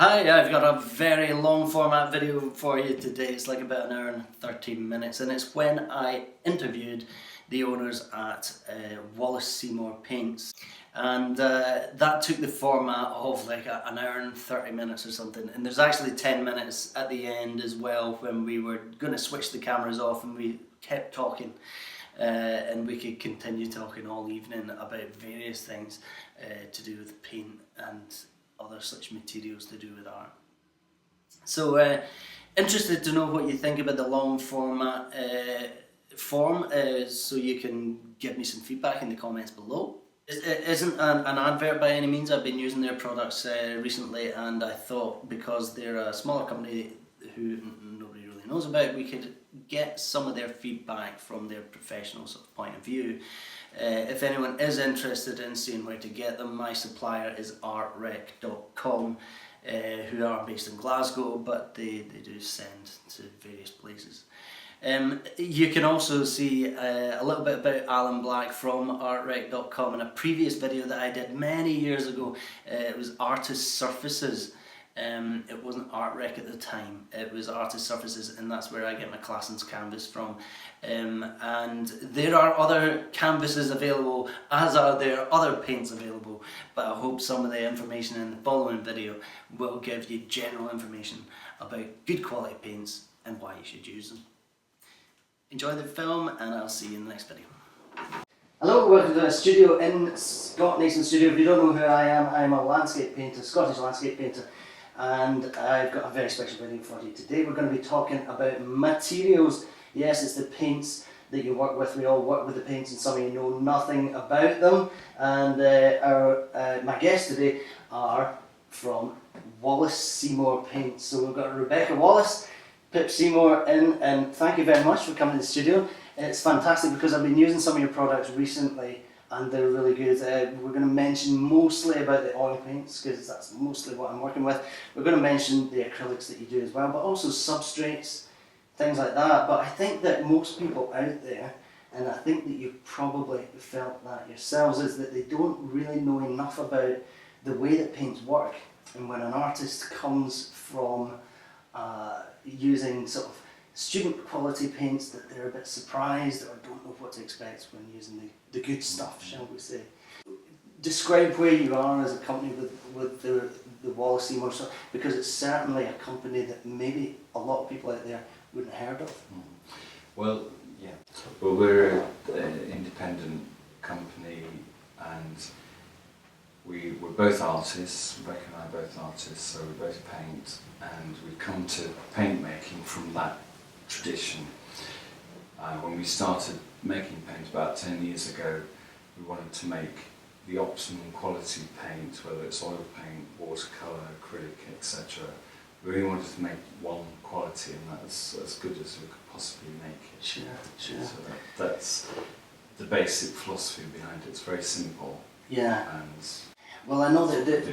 Hi, I've got a very long format video for you today. It's like about an hour and 13 minutes, and it's when I interviewed the owners at Wallace Seymour Paints, and that took the format of like an hour and 30 minutes or something, and there's actually 10 minutes at the end as well when we were going to switch the cameras off and we kept talking. And we could continue talking all evening about various things to do with paint and other such materials to do with art. So interested to know what you think about the long format form, so you can give me some feedback in the comments below. It isn't an advert by any means. I've been using their products recently, and I thought because they're a smaller company who nobody really knows about, we could get some of their feedback from their professional sort of point of view. If anyone is interested in seeing where to get them, my supplier is artrec.com, who are based in Glasgow, but they do send to various places. You can also see a little bit about Alan Black from artrec.com in a previous video that I did many years ago. It was Artist Surfaces. It wasn't Artrec at the time, it was Artist Surfaces, and that's where I get my Classens canvas from. And there are other canvases available, as are there other paints available, but I hope some of the information in the following video will give you general information about good quality paints and why you should use them. Enjoy the film, and I'll see you in the next video. Hello, welcome to a studio in Scott Nason Studio. If you don't know who I am, I'm a landscape painter, Scottish landscape painter. And I've got a very special video for you today. We're going to be talking about materials. Yes, it's the paints that you work with. We all work with the paints, and some of you know nothing about them. And my guests today are from Wallace Seymour Paints. So we've got Rebecca Wallace, Pip Seymour in, and thank you very much for coming to the studio. It's fantastic because I've been using some of your products recently, and they're really good. We're going to mention mostly about the oil paints because that's mostly what I'm working with. We're going to mention the acrylics that you do as well, but also substrates, things like that. But I think that most people out there, and I think that you've probably felt that yourselves, is that they don't really know enough about the way that paints work. And when an artist comes from using sort of student quality paints, that they're a bit surprised or don't know what to expect when using the good stuff, shall we say. Describe where you are as a company with the Wallace Seymour, because it's certainly a company that maybe a lot of people out there wouldn't have heard of. Well, yeah. Well, we're an independent company, and we're both artists. Rebecca and I are both artists, so we both paint, and we come to paint making from that tradition. When we started making paint about 10 years ago, we wanted to make the optimum quality paint, whether it's oil paint, watercolour, acrylic, etc. We really wanted to make one quality, and that's as good as we could possibly make it. Sure. So that's the basic philosophy behind it. It's very simple. Yeah. And well, I know that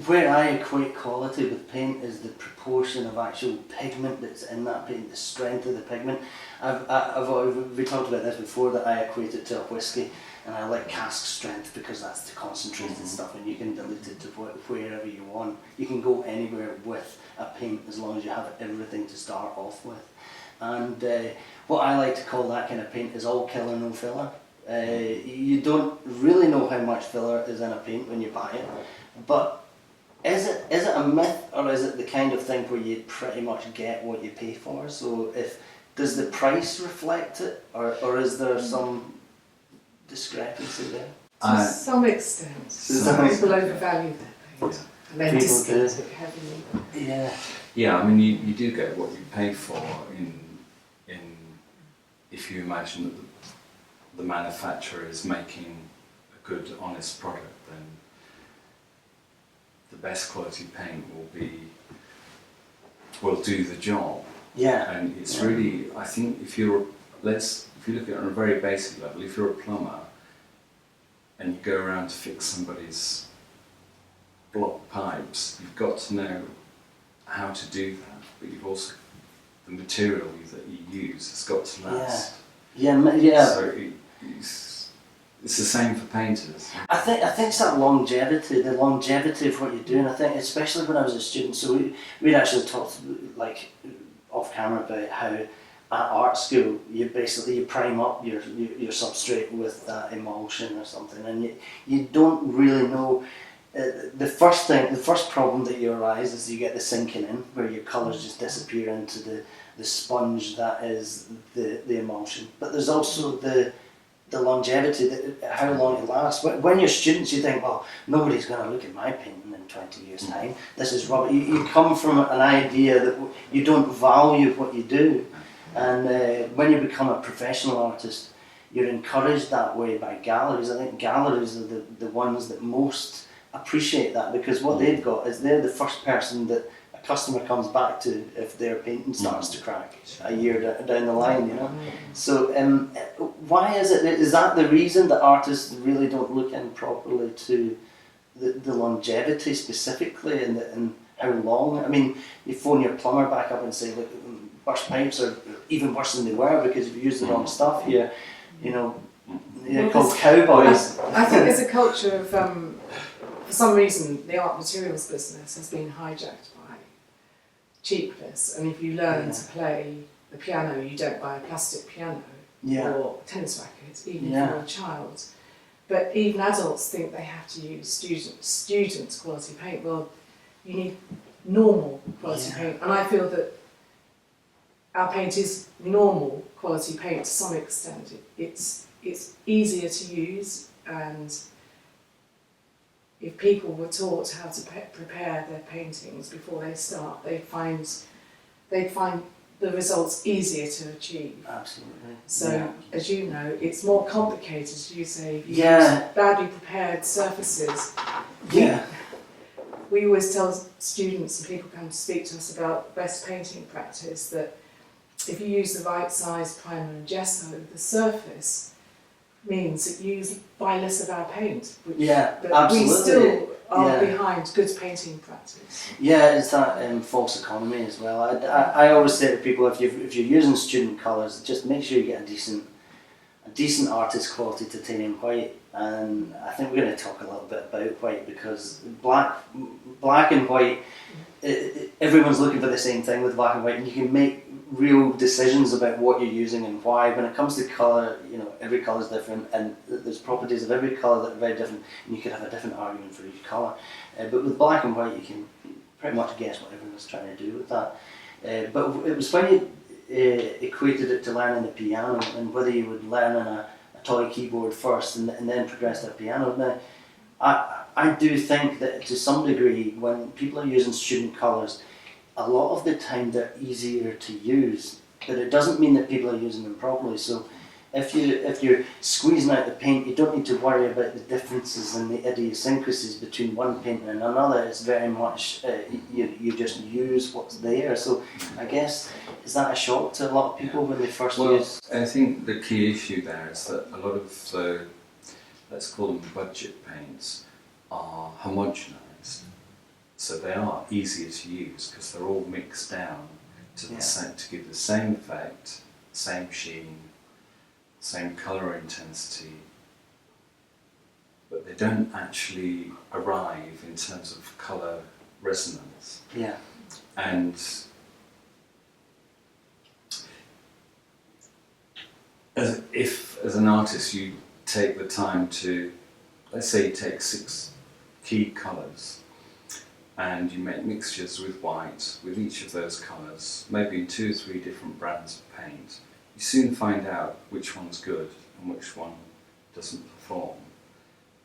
where I equate quality with paint is the proportion of actual pigment that's in that paint, the strength of the pigment. We talked about this before, that I equate it to a whiskey, and I like cask strength because that's the concentrated stuff, and you can dilute it to wherever you want. You can go anywhere with a paint as long as you have everything to start off with. And what I like to call that kind of paint is all killer, no filler. You don't really know how much filler is in a paint when you buy it, but is it a myth, or is it the kind of thing where you pretty much get what you pay for? So does the price reflect it, or is there some discrepancy there? To some extent. Some people overvalue their paint and then discount it heavily. yeah, I mean, you do get what you pay for in if you imagine that the manufacturer is making a good, honest product, then the best quality paint will do the job. Yeah. And it's really, I think, if you look at it on a very basic level, if you're a plumber and you go around to fix somebody's blocked pipes, you've got to know how to do that, but you've also, the material that you use has got to last. Yeah. So It's the same for painters. I think it's that longevity, the longevity of what you do, and I think especially when I was a student, so we'd actually talked like off camera about how at art school you prime up your substrate with that emulsion or something, and you don't really know. The first problem that you arise is you get the sinking in, where your colours just disappear into the sponge that is the emulsion. But there's also the longevity, how long it lasts. When you're students, you think, well, nobody's going to look at my painting in 20 years' time. This is rubbish. You come from an idea that you don't value what you do. And when you become a professional artist, you're encouraged that way by galleries. I think galleries are the ones that most appreciate that, because what they've got is they're the first person that a customer comes back to if their painting starts to crack a year down the line, you know. So why is it? Is that the reason that artists really don't look in properly to the longevity specifically, and how long? I mean, you phone your plumber back up and say, look, burst pipes are even worse than they were because you've used the wrong stuff here, you know. They're called cowboys. I think there's a culture of, for some reason, the art materials business has been hijacked by cheapness, and if you learn to play the piano, you don't buy a plastic piano or tennis rackets, even if you're a child. But even adults think they have to use students' quality paint. Well, you need normal quality paint, and I feel that our paint is normal quality paint to some extent. It's easier to use, and if people were taught how to prepare their paintings before they start, they'd find the results easier to achieve. Absolutely. So, as you know, it's more complicated, as you say, if you use badly prepared surfaces. We always tell students and people come to speak to us about best painting practice that if you use the right size primer and gesso, the surface means that you buy less of our paint, which absolutely. We still are behind good painting practice. Yeah, it's that false economy as well. I always say to people, if you're using student colours, just make sure you get a decent artist quality titanium white. And I think we're going to talk a little bit about white, because black and white, everyone's looking for the same thing with black and white, and you can make real decisions about what you're using and why. When it comes to colour, you know, every colour is different, and there's properties of every colour that are very different, and you could have a different argument for each colour. But with black and white, you can pretty much guess what everyone's trying to do with that. But it was when you equated it to learning the piano, and whether you would learn on a toy keyboard first and then progress to a piano. Now, I do think that to some degree, when people are using student colours, a lot of the time they're easier to use, but it doesn't mean that people are using them properly. So if you're squeezing out the paint, you don't need to worry about the differences and the idiosyncrasies between one paint and another. It's very much you just use what's there. So I guess, is that a shock to a lot of people when they first use? I think the key issue there is that a lot of the, let's call them budget paints, are homogenised. So they are easier to use because they're all mixed down to to give the same effect, same sheen, same colour intensity, but they don't actually arrive in terms of colour resonance. Yeah. And as an artist you take the time to, let's say you take 6 key colours and you make mixtures with white with each of those colours, maybe 2 or 3 different brands of paint, you soon find out which one's good and which one doesn't perform.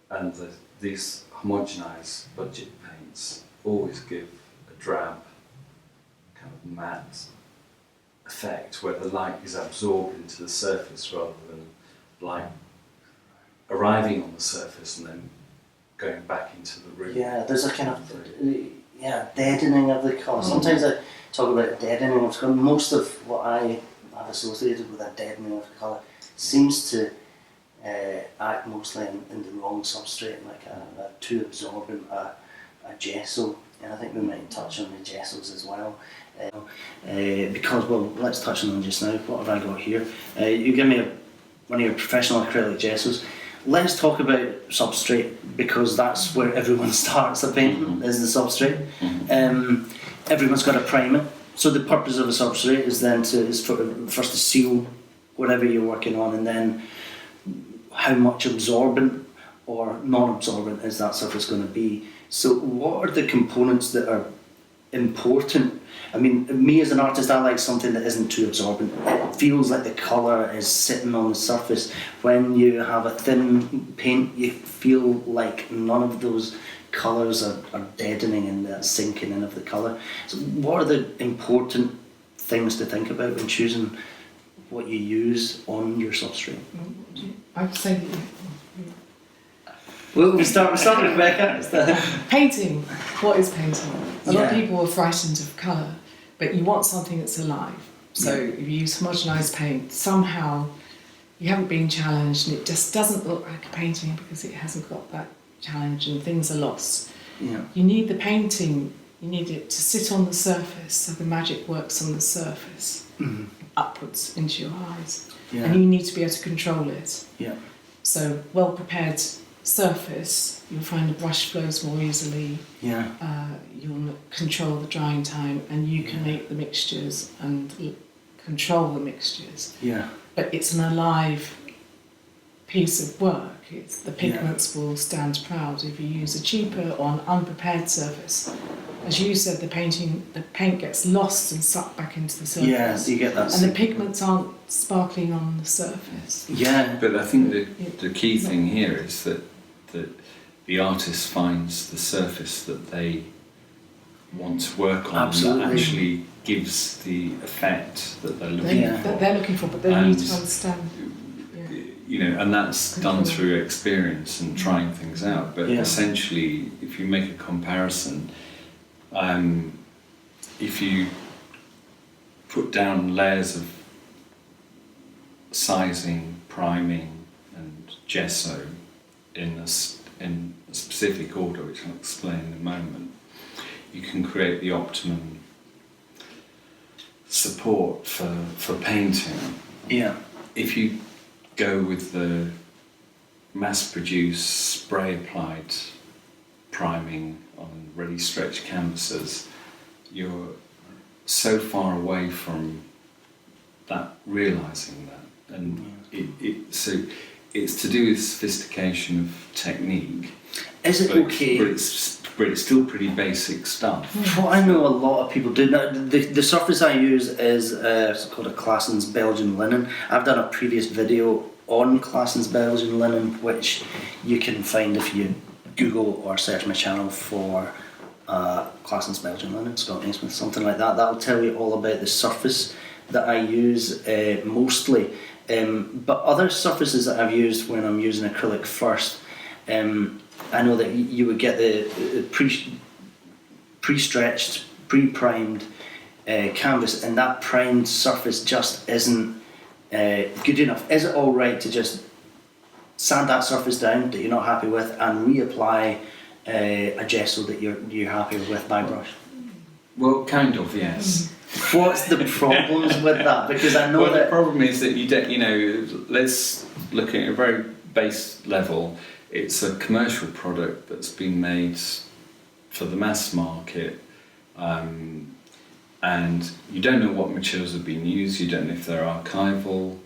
And these homogenised budget paints always give a drab, kind of matte effect where the light is absorbed into the surface rather than light arriving on the surface and then going back into the room. Yeah, there's a kind of deadening of the colour. Sometimes I talk about deadening of colour. Most of what I have associated with a deadening of colour seems to act mostly in the wrong substrate, like a too absorbent a gesso, and I think we might touch on the gessos as well. Because, well, let's touch on them just now. What have I got here? You give me one of your professional acrylic gessos. let's talk about substrate, because that's where everyone starts a painting, is the substrate. Everyone's got to prime it. So the purpose of a substrate is then first to seal whatever you're working on, and then how much absorbent or non-absorbent is that surface going to be. So what are the components that are important? I mean, me as an artist, I like something that isn't too absorbent. It feels like the colour is sitting on the surface. When you have a thin paint, you feel like none of those colours are deadening and that sinking in of the colour. So what are the important things to think about when choosing what you use on your substrate? I'd say Well, we start with Rebecca. painting. What is painting? A lot of Yeah. people are frightened of colour, but you want something that's alive. So if you use homogenised paint, somehow you haven't been challenged and it just doesn't look like a painting because it hasn't got that challenge and things are lost. Yeah. You need the painting, you need it to sit on the surface, so the magic works on the surface, upwards into your eyes. Yeah. And you need to be able to control it. Yeah. So well prepared surface, you'll find the brush flows more easily, Yeah. you'll control the drying time, and you can make the mixtures and control the mixtures. Yeah. But it's an alive piece of work. The pigments will stand proud. If you use a cheaper or an unprepared surface, as you said, the paint gets lost and sucked back into the surface. Yeah, you get that. And the pigments aren't sparkling on the surface. Yeah. But I think the key thing here is that the artist finds the surface that they want to work on Absolutely. that actually gives the effect that they're looking Yeah. for. That they're looking for, but they And need to understand. You know, and that's done through experience and trying things out. But Yeah. essentially, if you make a comparison, if you put down layers of sizing, priming, and gesso in a specific order, which I'll explain in a moment, you can create the optimum support for painting. Yeah. If you go with the mass-produced spray-applied priming on ready stretch canvases, you're so far away from that, realising that, and so it's to do with sophistication of technique. Is it okay? But it's still pretty basic stuff. What I know a lot of people do now, the surface I use is it's called a Claessens Belgian linen. I've done a previous video on Claessens Belgian linen, which you can find if you Google or search my channel for Claessens Belgian linen, Scott Naismith, something like that. That'll tell you all about the surface that I use mostly. But other surfaces that I've used when I'm using acrylic first, I know that you would get the pre-stretched, pre-primed canvas, and that primed surface just isn't good enough. Is it all right to just sand that surface down that you're not happy with and reapply a gesso that you're happy with by brush? Well, kind of, yes. What's the problems with that? Because I know The that problem is that you don't, let's look at a very base level. It's a commercial product that's been made for the mass market, and you don't know what materials have been used, you don't know if they're archival.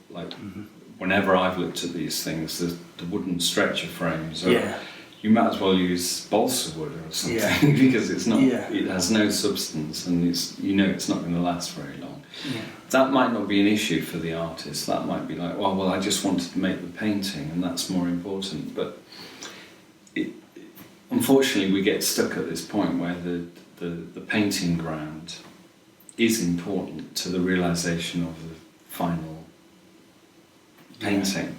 Whenever I've looked at these things, the wooden stretcher frames are, you might as well use balsa wood or something because it's not. It has no substance, and it's not going to last very long. That might not be an issue for the artist. That might be like, well, I just wanted to make the painting, and that's more important. But unfortunately, we get stuck at this point where the painting ground is important to the realisation of the final painting.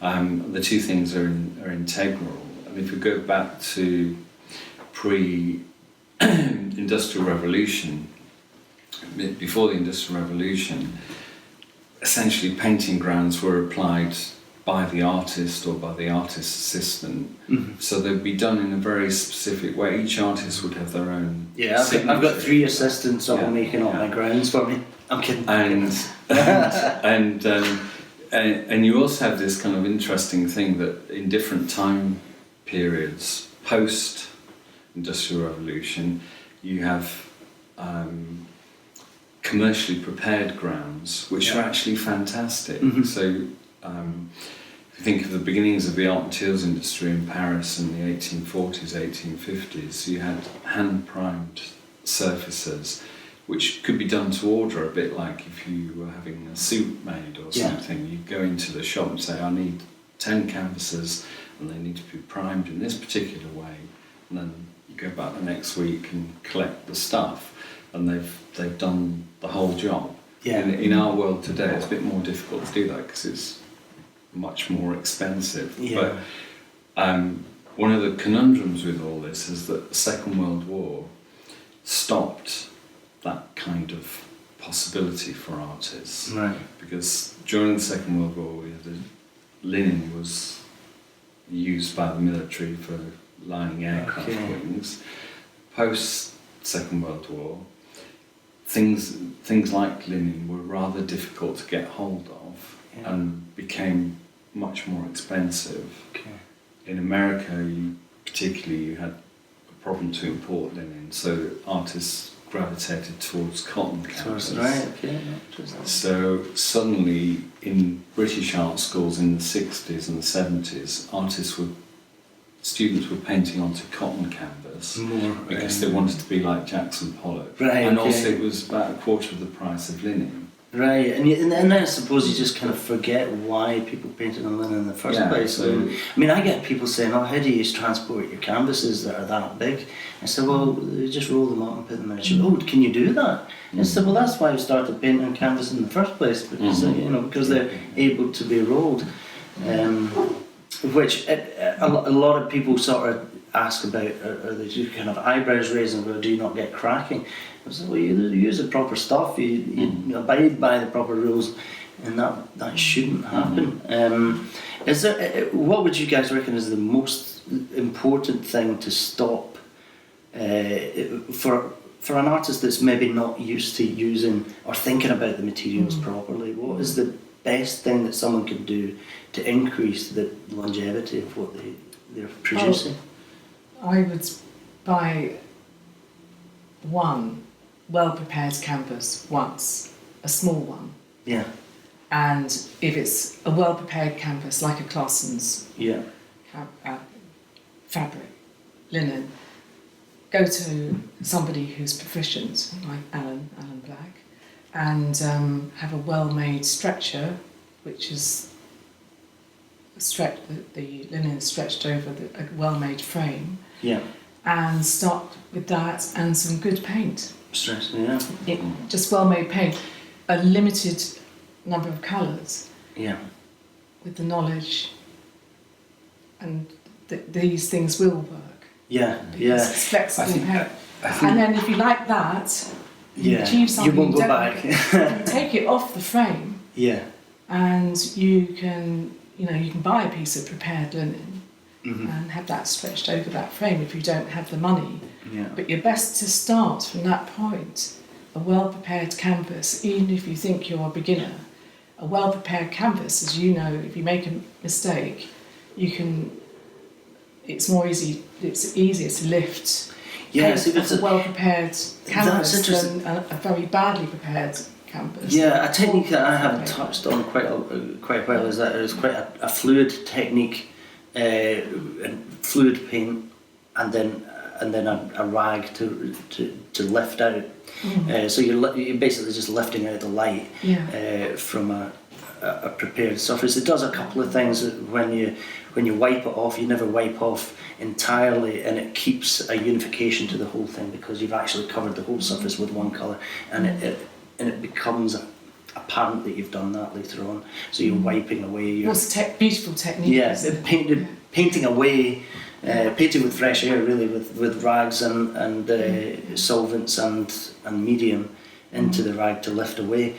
The two things are integral. And if we go back to pre-Industrial Revolution, before the Industrial Revolution, essentially painting grounds were applied by the artist or by the artist's assistant. So they'd be done in a very specific way. Each artist would have their own signature. I've got 3 assistants all making all my grounds for me. I'm kidding. And you also have this kind of interesting thing that in different time periods, post-Industrial Revolution, you have commercially prepared grounds, which are actually fantastic. Mm-hmm. So if you think of the beginnings of the art materials industry in Paris in the 1840s, 1850s, you had hand-primed surfaces, which could be done to order, a bit like if you were having a suit made or something. You go into the shop and say, I need 10 canvases and they need to be primed in this particular way, and then you go back the next week and collect the stuff, and they've done the whole job. In our world today, it's a bit more difficult to do that because it's much more expensive. But one of the conundrums with all this is that the Second World War stopped that kind of possibility for artists. Right. Because during the Second World War, the linen was used by the military for lining aircraft wings. Post Second World War, things like linen were rather difficult to get hold of and became much more expensive. In America, you had a problem to import linen, so artists gravitated towards cotton canvas. So suddenly, in British art schools in the 60s and the 70s, students were painting onto cotton canvas because they wanted to be like Jackson Pollock. And also it was about a quarter of the price of linen. Right, and I suppose you just kind of forget why people painted on linen in the first place. So I mean, I get people saying, oh, how do you transport your canvases that are that big? I said, well, you just roll them up and put them in a tube. Oh, can you do that? I said, well, that's why we started painting on canvas in the first place, because because they're able to be rolled. Which a lot of people sort of ask about, are they kind of eyebrows raising, or do you not get cracking? I said, well, you use the proper stuff, you abide by the proper rules, and that shouldn't happen. What would you guys reckon is the most important thing to stop for an artist that's maybe not used to using or thinking about the materials properly? What is the best thing that someone could do to increase the longevity of what they're producing? I would buy one well-prepared canvas once, a small one. Yeah. And if it's a well-prepared canvas, like a Claessen's fabric, linen, go to somebody who's proficient, like Alan Black, and have a well-made stretcher, which is the linen is stretched over a well-made frame. Yeah. And start with that and some good paint. Just well-made paint, a limited number of colours. Yeah. With the knowledge, and these things will work. Yeah. It's flexible paint. And then if you like that, you achieve something. You won't go back. You take it off the frame. Yeah. And you can buy a piece of prepared linen and have that stretched over that frame if you don't have the money. Yeah. But you're best to start from that point. A well-prepared canvas, even if you think you're a beginner, a well-prepared canvas, as you know, if you make a mistake, it's easier to lift. Yes, if it's a well-prepared canvas than a very badly prepared canvas. Yeah, a technique that I haven't touched on quite well is that it's quite a fluid technique, fluid paint, and then a rag to lift out. So you're basically just lifting out the light from a prepared surface. It does a couple of things. When you wipe it off, you never wipe off entirely, and it keeps a unification to the whole thing because you've actually covered the whole surface with one colour, and it becomes apparent that you've done that later on. So you're wiping away your... What's a beautiful technique? Yes, painting away, painting with fresh air really, with rags and solvents and medium into the rag to lift away.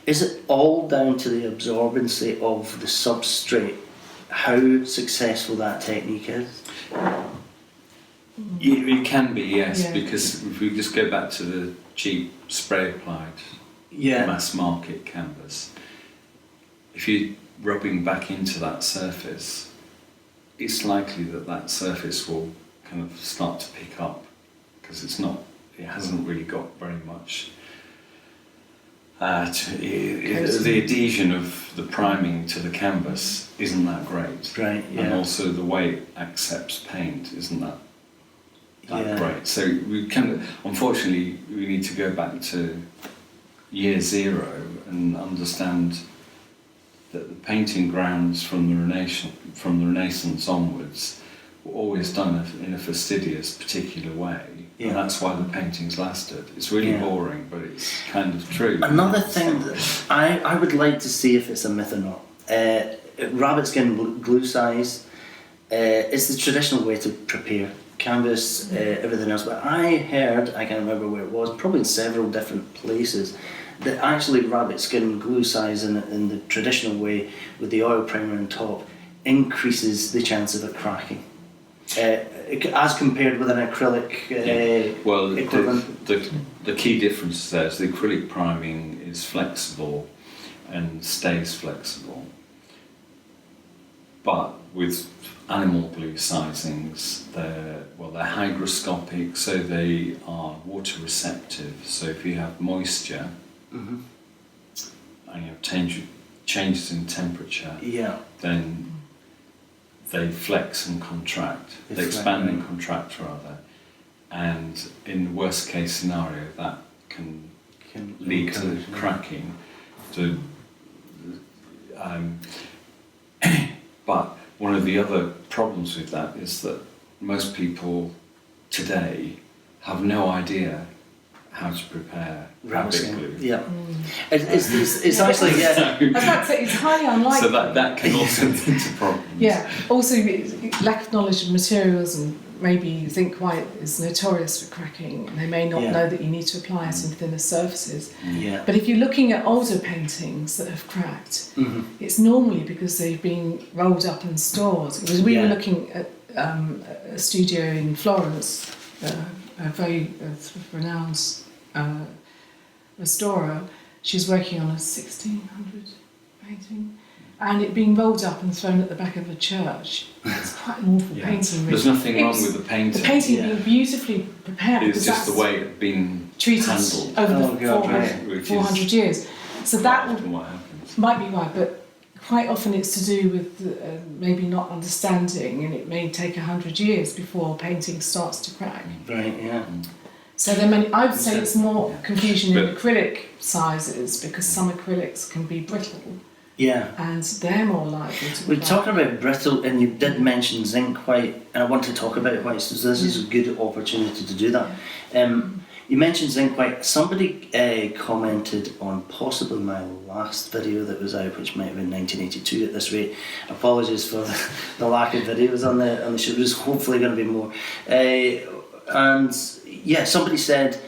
Is it all down to the absorbency of the substrate? How successful that technique is? It can be, yes, because if we just go back to the cheap spray applied mass market canvas, if you rubbing back into that surface, it's likely that that surface will kind of start to pick up, because it hasn't really got very much the adhesion of the priming to the canvas isn't that great. Right, yeah. And also the way it accepts paint isn't that Yeah. great. So we unfortunately, we need to go back to year zero and understand that the painting grounds from the Renaissance onwards were always done in a fastidious, particular way. Yeah. And that's why the paintings lasted. It's really boring, but it's kind of true. Another thing that I would like to see if it's a myth or not. Rabbit skin glue size. It's the traditional way to prepare canvas, everything else. But I heard, I can't remember where it was, probably in several different places, that actually rabbit skin glue size in the traditional way with the oil primer on top increases the chance of it cracking. As compared with an acrylic equivalent. The key difference there is the acrylic priming is flexible and stays flexible. But with animal glue sizings, they're hygroscopic, so they are water receptive. So if you have moisture and you have changes in temperature, then they flex and contract. They expand and contract rather. And in the worst case scenario, that can lead to cracking. But one of the other problems with that is that most people today have no idea how to prepare rabbit glue. Yeah, it's actually I was about to say it's highly unlikely. So that can also lead to problems. Yeah. Also, lack of knowledge of materials, and maybe zinc white is notorious for cracking. They may not know that you need to apply it on thinner surfaces. Yeah. But if you're looking at older paintings that have cracked, it's normally because they've been rolled up and stored. Because we were looking at a studio in Florence, a very renowned restorer. She was working on a 1600 painting, and it being rolled up and thrown at the back of a church. It's quite an awful painting. Really. There's nothing wrong with the painting. The painting being beautifully prepared. It's just the way it's been treated handled over the 400 years. So that might be why, but quite often it's to do with maybe not understanding, and it may take 100 years before painting starts to crack. Right, yeah. So there many. I would say it's more confusion in acrylic sizes, because some acrylics can be brittle. Yeah. And they're more likely to We're talking about brittle, and you did mention zinc white, and I want to talk about white, so this is a good opportunity to do that. You mentioned zinc white. Somebody commented on possibly my last video that was out, which might have been 1982 at this rate. Apologies for the lack of videos on the show. There's hopefully going to be more. And yeah, somebody said,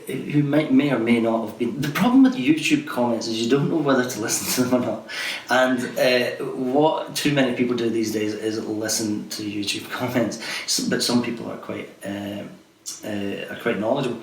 who may or may not have been. The problem with YouTube comments is you don't know whether to listen to them or not. And what too many people do these days is listen to YouTube comments. But some people are quite knowledgeable.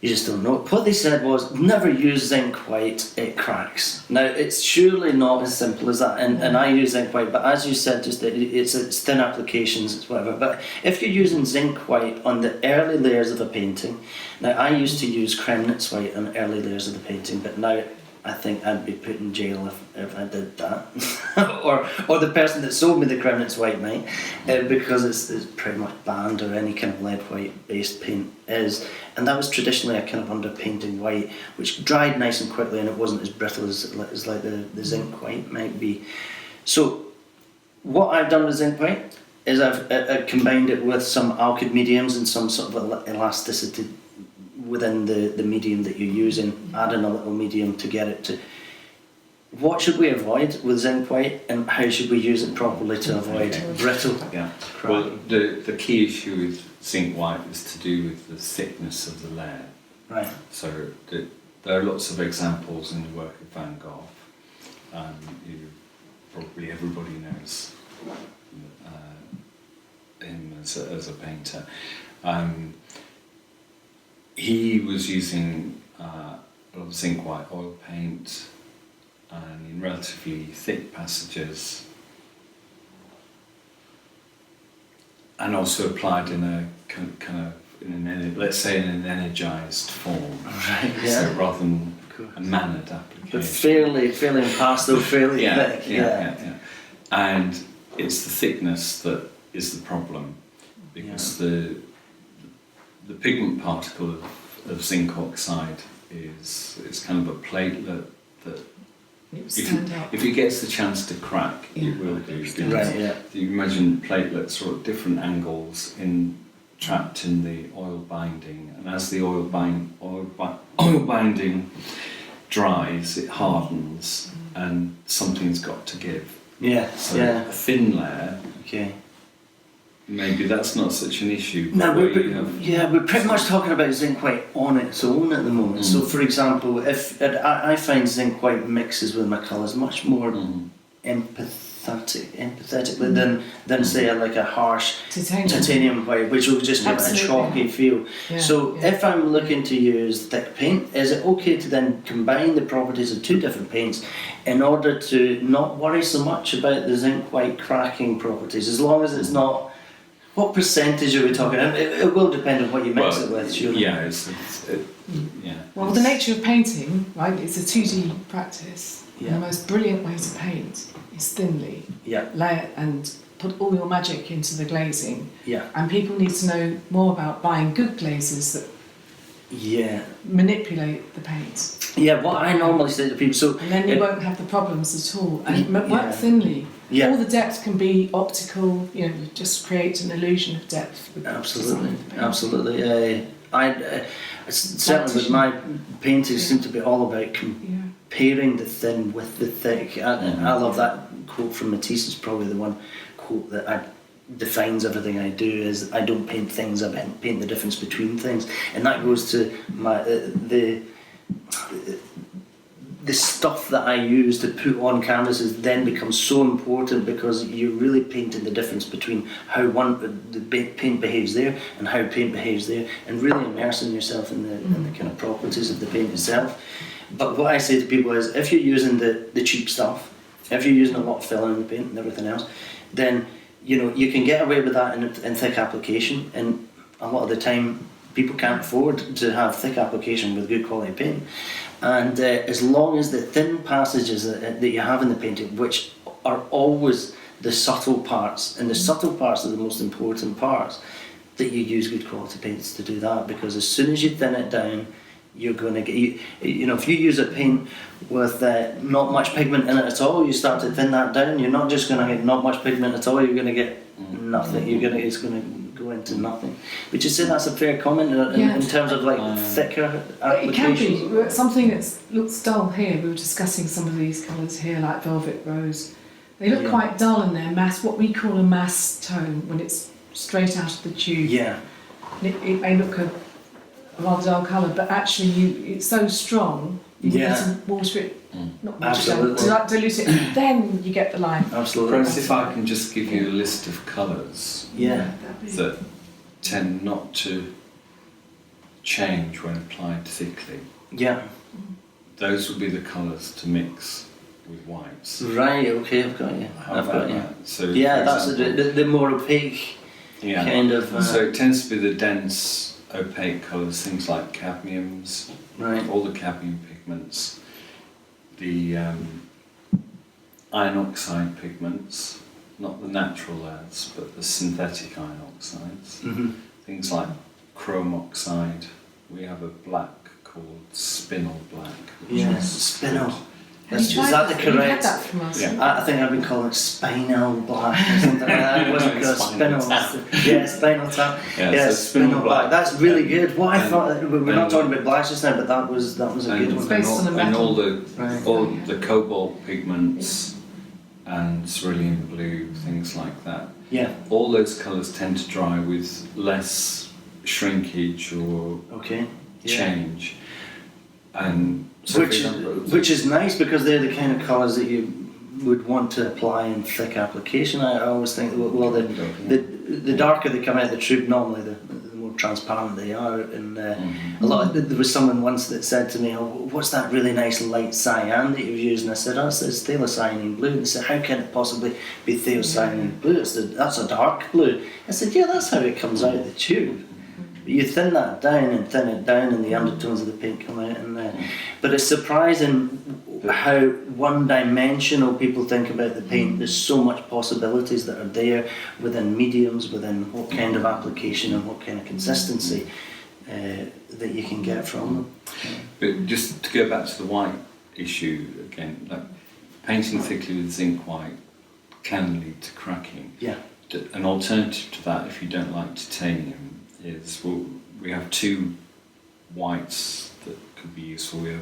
You just don't know. What they said was, never use zinc white, it cracks. Now, it's surely not as simple as that, and I use zinc white, but as you said, just it's thin applications, it's whatever. But if you're using zinc white on the early layers of a painting, now I used to use Kremnitz white on early layers of the painting, but now I think I'd be put in jail if I did that. or the person that sold me the Kremnitz white might, because it's pretty much banned, or any kind of lead white based paint is. And that was traditionally a kind of underpainting white, which dried nice and quickly, and it wasn't as brittle as like the zinc white might be. So what I've done with zinc white is I've combined it with some alkyd mediums and some sort of elasticity within the medium that you're using, adding a little medium to get it to. What should we avoid with zinc white, and how should we use it properly to avoid brittle? Yeah. Well, the key issue with zinc white is to do with the thickness of the layer. Right. So there are lots of examples in the work of Van Gogh. Probably everybody knows him as a painter. He was using a lot of zinc white oil paint, and in relatively thick passages, and also applied in a kind of let's say in an energised form, Right. so rather than a mannered application. But fairly impasto, fairly thick. Yeah. And it's the thickness that is the problem, because the pigment particle of zinc oxide is kind of a platelet that if it gets the chance to crack, it will do. Right, yeah. You imagine platelets are at different angles trapped in the oil binding, and as the oil binding dries, it hardens, and something's got to give. Yeah. So a thin layer. Okay. Maybe that's not such an issue. No, we're pretty much talking about zinc white on its own at the moment. So, for example, if I find zinc white mixes with my colours much more empathetically than say like a harsh titanium white, which will just give it a chalky feel. So if I'm looking to use thick paint, is it okay to then combine the properties of two different paints in order to not worry so much about the zinc white cracking properties, as long as it's not? What percentage are we talking? It will depend on what you mix it with, surely. Yeah, Well, the nature of painting, right, it's a 2D practice. Yeah. And the most brilliant way to paint is thinly. Yeah. Layer and put all your magic into the glazing. Yeah. And people need to know more about buying good glazes that manipulate the paint. Yeah, what I normally say to people, and then you won't have the problems at all. And work thinly. Yeah. All the depth can be optical, you just create an illusion of depth. Absolutely. Certainly with my paintings seem to be all about comparing the thin with the thick. I love that quote from Matisse. It's probably the one quote that defines everything I do, is I don't paint things, I paint the difference between things. And that goes to my the stuff that I use to put on canvases then becomes so important, because you're really painting the difference between how the paint behaves there and how paint behaves there, and really immersing yourself in the kind of properties of the paint itself. But what I say to people is, if you're using the cheap stuff, if you're using a lot of filler in the paint and everything else, then you can get away with that in thick application, and a lot of the time people can't afford to have thick application with good quality paint. And as long as the thin passages that you have in the painting, which are always the subtle parts, and the subtle parts are the most important parts, that you use good quality paints to do that, because as soon as you thin it down, you're going to get, if you use a paint with not much pigment in it at all, you start to thin that down, you're not just going to get not much pigment at all, you're going to get nothing. It's going to go into nothing. Would you say that's a fair comment in terms of thicker application? It can be. Something that looks dull here, we were discussing some of these colours here, like Velvet Rose. They look quite dull in their mass, what we call a mass tone, when it's straight out of the tube. Yeah. It may look a rather dull colour, but actually it's so strong, you need to water it, not water it down, dilute it, and then you get the line. Absolutely. Perhaps if I can just give you a list of colours that tend not to change when applied thickly. Yeah. Those would be the colours to mix with whites. Right, okay, I've got you. So that's the more opaque kind of... So it tends to be the dense, opaque colours, things like cadmiums, all the cadmium pigments, the iron oxide pigments, not the natural layers, but the synthetic iron oxides, things like chrome oxide. We have a black called spinel black. Spinel. Is that the correct? You had that from us. Yeah. I think I've been calling it spinal black or something like that. It wasn't called spinal. Spinal tap. Spinal black. That's really good. What I thought, we're not talking about black just now, but that was a good one. It's based on a metal. And all the cobalt pigments and cerulean blue, things like that. Yeah. All those colours tend to dry with less shrinkage or change, and so which is nice, because they're the kind of colours that you would want to apply in thick application. I always think the darker they come out of the tube, normally the more transparent they are. And there was someone once that said to me, "Oh, what's that really nice light cyan that you've used?" And I said, "Oh, it's thiocyanine blue." And they said, "How can it possibly be thiocyanine blue? That's a dark blue." I said, "Yeah, that's how it comes out of the tube. You thin that down and thin it down, and the undertones of the paint come out." But it's surprising how one-dimensional people think about the paint. There's so much possibilities that are there within mediums, within what kind of application and what kind of consistency that you can get from them. But just to go back to the white issue again, like painting thickly with zinc white can lead to cracking. Yeah. An alternative to that, if you don't like titanium, is we have two whites that could be useful. We have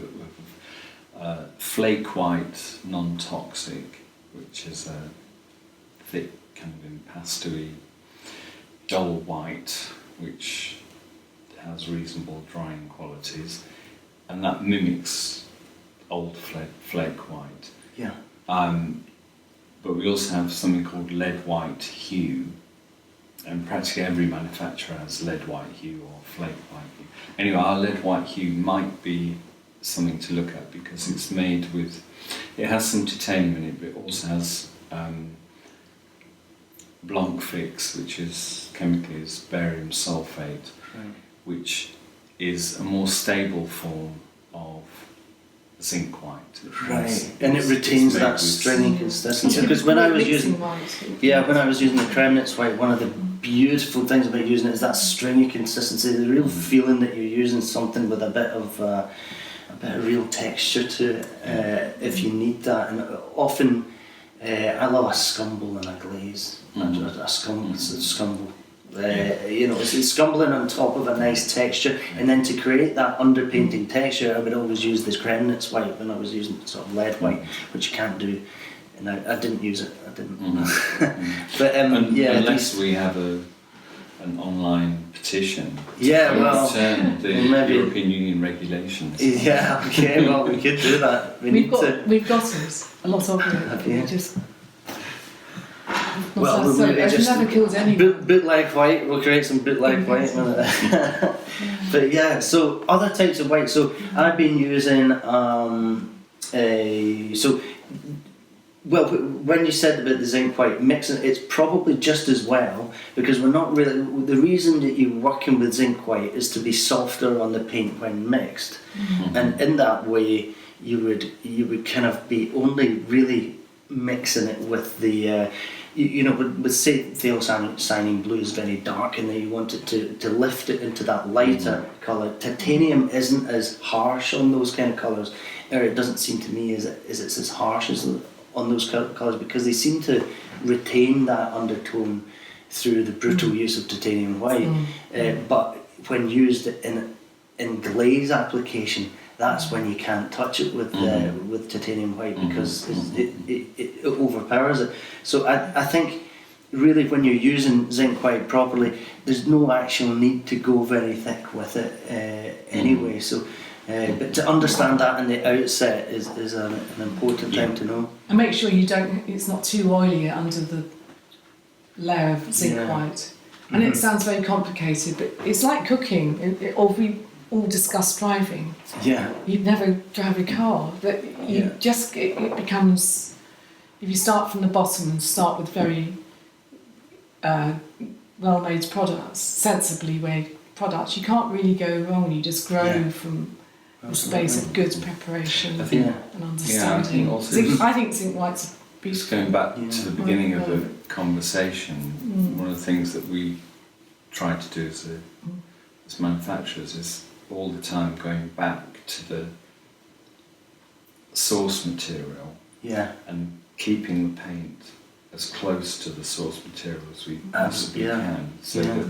flake white, non-toxic, which is a thick kind of impasto-y, dull white, which has reasonable drying qualities, and that mimics old flake white. Yeah. But we also have something called lead white hue, and practically every manufacturer has lead white hue or flake white hue. Anyway, our lead white hue might be something to look at because it's made with, it has some titanium in it, but it also has Blanc fix, which is chemically is barium sulfate, which is a more stable form of zinc white. And it retains that stringy consistency. Because when I was using the Kremnitz white, one of the beautiful things about using it is that stringy consistency, the real feeling that you're using something with a bit of real texture to it, if you need that. And often, I love a scumble and a glaze. A scumble. It's scumbling on top of a nice texture, and then to create that underpainting texture, I would always use this Kremnitz white when I was using sort of lead white, which you can't do. And I didn't use it. I didn't. But unless we have an online petition to overturn the European Union regulations. Yeah. Okay. Well, we could do that. We've got a lot of it. Yeah. Just. It's never killed anyone. Bootleg white. We'll create some bootleg white. But yeah. So other types of white. So I've been using when you said about the zinc white mixing, it's probably just as well, because we're not really. The reason that you're working with zinc white is to be softer on the paint when mixed, and in that way you would kind of be only really mixing it with the. With say thiocyanine blue is very dark, and then you want it to lift it into that lighter colour. Titanium isn't as harsh on those kind of colours, or it doesn't seem to me as it's as harsh as on those colours, because they seem to retain that undertone through the brutal use of titanium white. But when used in glaze application, that's when you can't touch it with titanium white, because it overpowers it. So I think really when you're using zinc white properly, there's no actual need to go very thick with it anyway. So, but to understand that in the outset is an important thing to know. And make sure it's not too oily under the layer of zinc white. And it sounds very complicated, but it's like cooking, or we all discuss driving. Yeah. You'd never drive a car, but it becomes, if you start from the bottom and start with very well-made products, sensibly made products, you can't really go wrong. You just grow from the space of good preparation and understanding. I think zinc white's beautiful. Just going back to the beginning of the conversation, one of the things that we try to do as manufacturers is all the time going back to the source material and keeping the paint as close to the source material as we possibly can, so that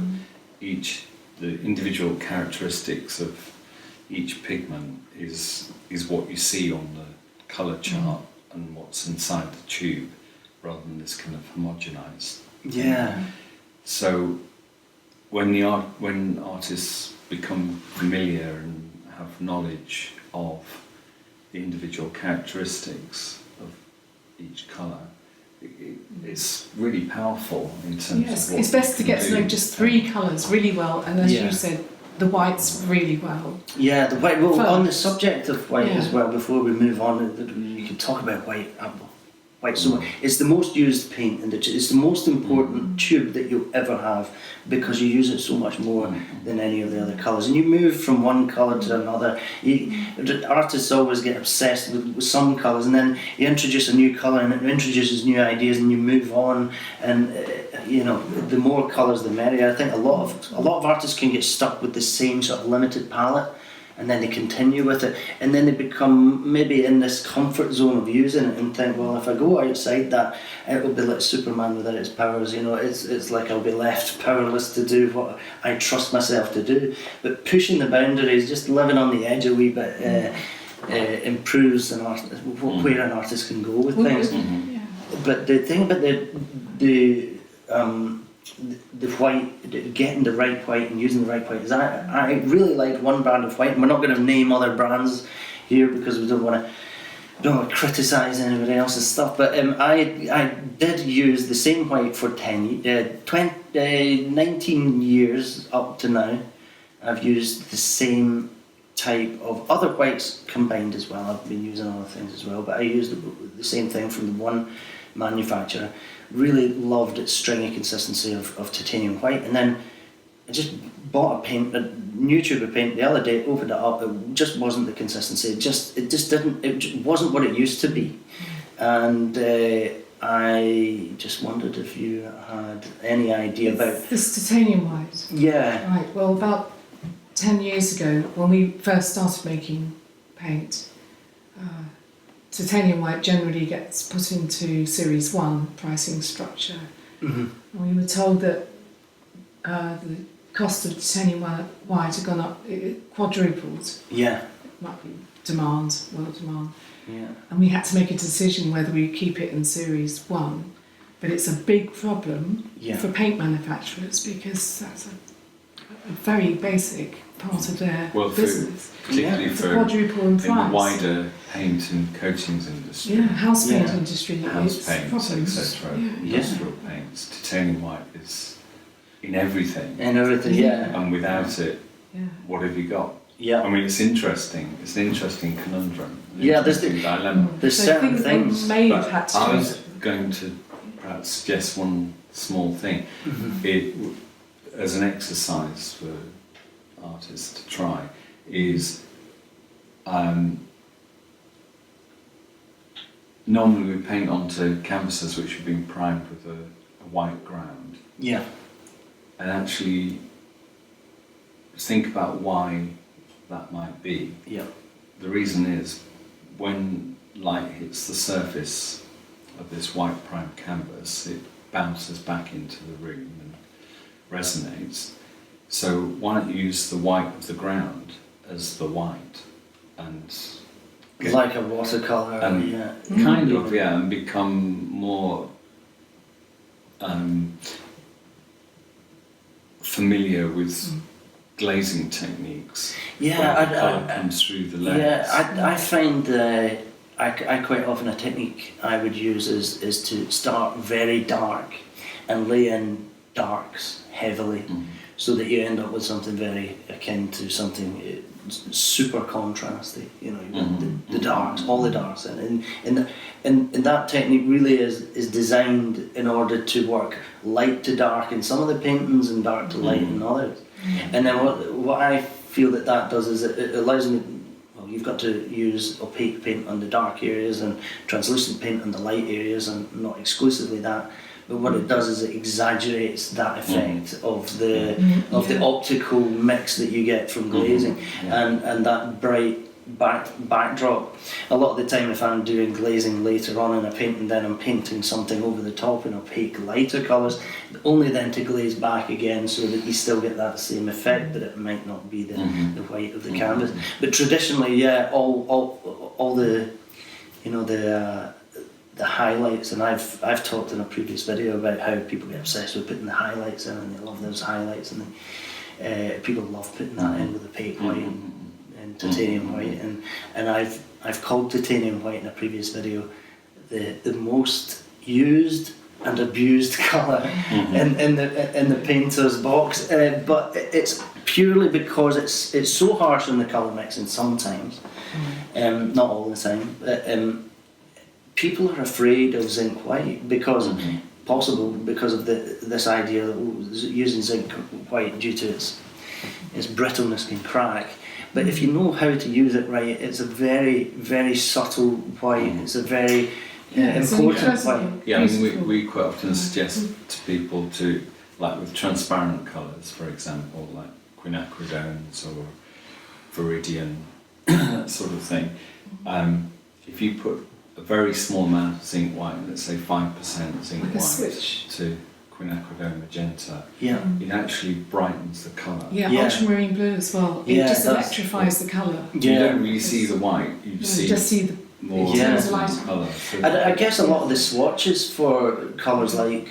the individual characteristics of each pigment is what you see on the colour chart and what's inside the tube, rather than this kind of homogenised. So when artists become familiar and have knowledge of the individual characteristics of each colour, it's really powerful in terms Yes, of what it's best to you can get to know do. just 3 colours really well, and as Yeah. you said, the whites really well. Yeah, the white. Well, on the First. subject of white Yeah. as well, before we move on, you can talk about white. White so much. It's the most used paint, and it's the most important tube that you'll ever have because you use it so much more than any of the other colours. And you move from one colour to another. Artists always get obsessed with some colours, and then you introduce a new colour, and it introduces new ideas, and you move on. And the more colours, the merrier. I think a lot of artists can get stuck with the same sort of limited palette, and then they continue with it, and then they become maybe in this comfort zone of using it and think, well, if I go outside that, it will be like Superman without his powers. It's like I'll be left powerless to do what I trust myself to do. But pushing the boundaries, just living on the edge a wee bit, improves where an artist can go with things. Yeah. But the thing about the white, getting the right white and using the right white is I really like one brand of white, and we're not going to name other brands here because we don't want to criticise anybody else's stuff, but I did use the same white for 19 years up to now. I've used the same type of other whites combined as well. I've been using other things as well, but I used the same thing from the one manufacturer. Really loved its stringy consistency of titanium white, and then I just bought a new tube of paint the other day, opened it up, it just wasn't the consistency, it wasn't what it used to be. And I just wondered if you had any idea about This titanium white. Yeah. Right, well, about 10 years ago, when we first started making paint, titanium white generally gets put into Series 1 pricing structure. Mm-hmm. And we were told that the cost of titanium white had gone up, it quadrupled. Yeah. It might be demand, world demand. Yeah. And we had to make a decision whether we keep it in Series 1. But it's a big problem for paint manufacturers because that's a very basic part of their business. Particularly It's for quadruple in in price. the wider paint and coatings industry. Yeah, house paint Yeah. industry. House it's paints, problems. etc. Yeah. Industrial paints. Titanium white is in everything. And everything, yeah. And without it, Yeah. what have you got? Yeah. I mean, it's interesting. It's an interesting conundrum. Yeah, there's interesting dilemma. There's So certain things things. may have But had to I change was it. going to perhaps suggest one small thing. Mm-hmm. As an exercise for artists to try, is normally we paint onto canvases which have been primed with a white ground, Yeah. and actually think about why that might be. Yeah. The reason is when light hits the surface of this white primed canvas, it bounces back into the room and resonates. So why not use the white of the ground as the white and Like a watercolour. Yeah. kind of, yeah, and become more familiar with glazing techniques. Yeah, where the colour comes through the lens. Yeah, I find I quite often a technique I would use is to start very dark and lay in darks heavily, so that you end up with something very akin to something super contrasty. You got the darks, all the darks, and that technique really is designed in order to work light to dark in some of the paintings and dark to light in others. And then what I feel that does is it allows me. Well, you've got to use opaque paint on the dark areas and translucent paint on the light areas, and not exclusively that. But what it does is it exaggerates that effect of the optical mix that you get from glazing, and that bright backdrop. A lot of the time, if I'm doing glazing later on in a painting, then I'm painting something over the top in opaque lighter colours, only then to glaze back again so that you still get that same effect, but it might not be the white of the canvas. But traditionally, yeah, all the the highlights, and I've talked in a previous video about how people get obsessed with putting the highlights in, and they love those highlights, and people love putting that in with opaque white and titanium white, and I've called titanium white in a previous video the most used and abused colour in the painter's box, but it's purely because it's so harsh in the colour mixing sometimes, not all the time. People are afraid of zinc white because of this idea that using zinc white due to its brittleness can crack. But if you know how to use it right, it's a very, very subtle white. It's a very important white. Yeah, I mean, we quite often suggest to people to, like with transparent colours, for example, like quinacridones or viridian, that sort of thing. If you put a very small amount of zinc white, let's say 5% zinc white to quinacridone magenta, it actually brightens the colour. Yeah, ultramarine blue as well. It just electrifies the colour. You don't really see the white, you just see the more colour. I guess a lot of the swatches for colours like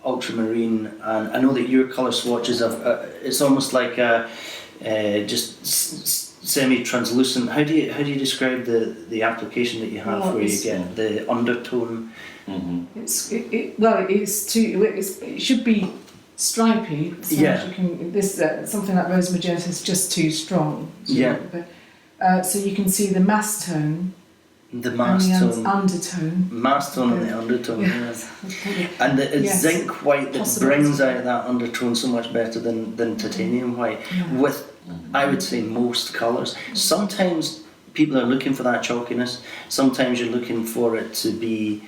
ultramarine, and I know that your colour swatches have, it's almost like just semi-translucent. How do you describe the application that you have where you get the undertone? It should be stripy. So you can, this something like rose magenta is just too strong. So you can see the mass tone. The mass tone. Undertone. Mass tone and the undertone, And it's zinc white that brings out that undertone so much better than titanium white. With, I would say, most colours. Sometimes people are looking for that chalkiness. Sometimes you're looking for it to be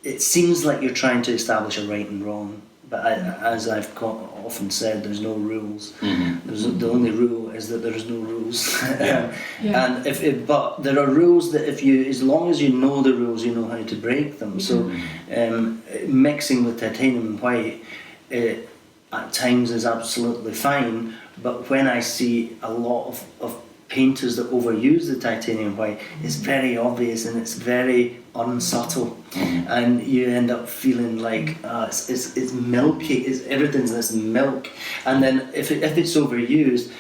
it seems like you're trying to establish a right and wrong. But as I've often said, there's no rules. The only rule is that there's no rules. And but there are rules that as long as you know the rules, you know how to break them. So mixing with titanium white at times is absolutely fine. But when I see a lot of painters that overuse the titanium white, it's very obvious and it's very unsubtle, and you end up feeling like it's milky. Everything's this milk, and then if it's overused,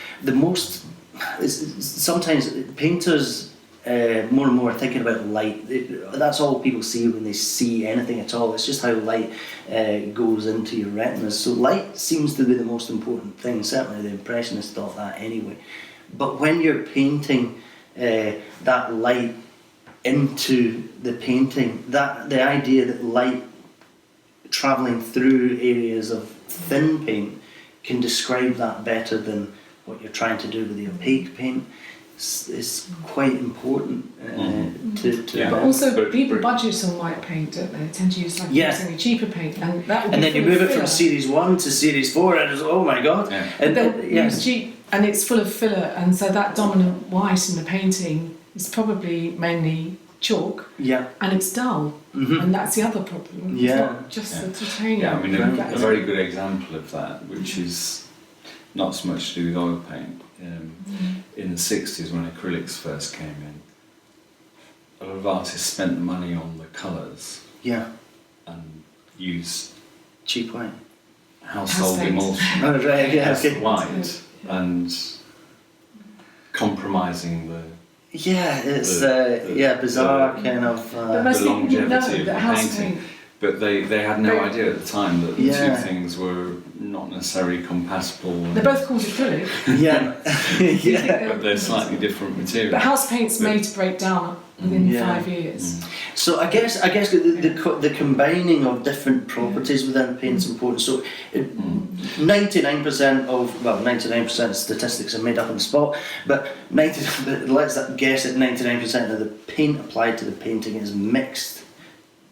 sometimes painters more and more are thinking about light. That's all people see when they see anything at all. It's just how light goes into your retinas. So light seems to be the most important thing. Certainly the Impressionists thought that anyway. But when you're painting that light into the painting, the idea that light travelling through areas of thin paint can describe that better than what you're trying to do with the opaque paint is quite important But also people budget on white paint, don't they? They tend to use using a cheaper paint, and that would and then you move it from series 1 to series 4 and it's, oh my god. And use cheap, and it's full of filler, and so that dominant white in the painting is probably mainly chalk, and it's dull, and that's the other problem. It's not just the titanium. Yeah, I mean a very good example of that, which is not so much to do with oil paint. In the 60s, when acrylics first came in, a lot of artists spent the money on the colours and used cheap white household emulsion white and compromising the bizarre kind of the longevity of the painting. But they had no idea at the time that the two things were not necessarily compatible. They're both called acrylic. But they're slightly different materials. But house paint's made to break down within 5 years. So I guess the combining of different properties within paint is important. So 99% statistics are made up on the spot, but let's guess that 99% of the paint applied to the painting is mixed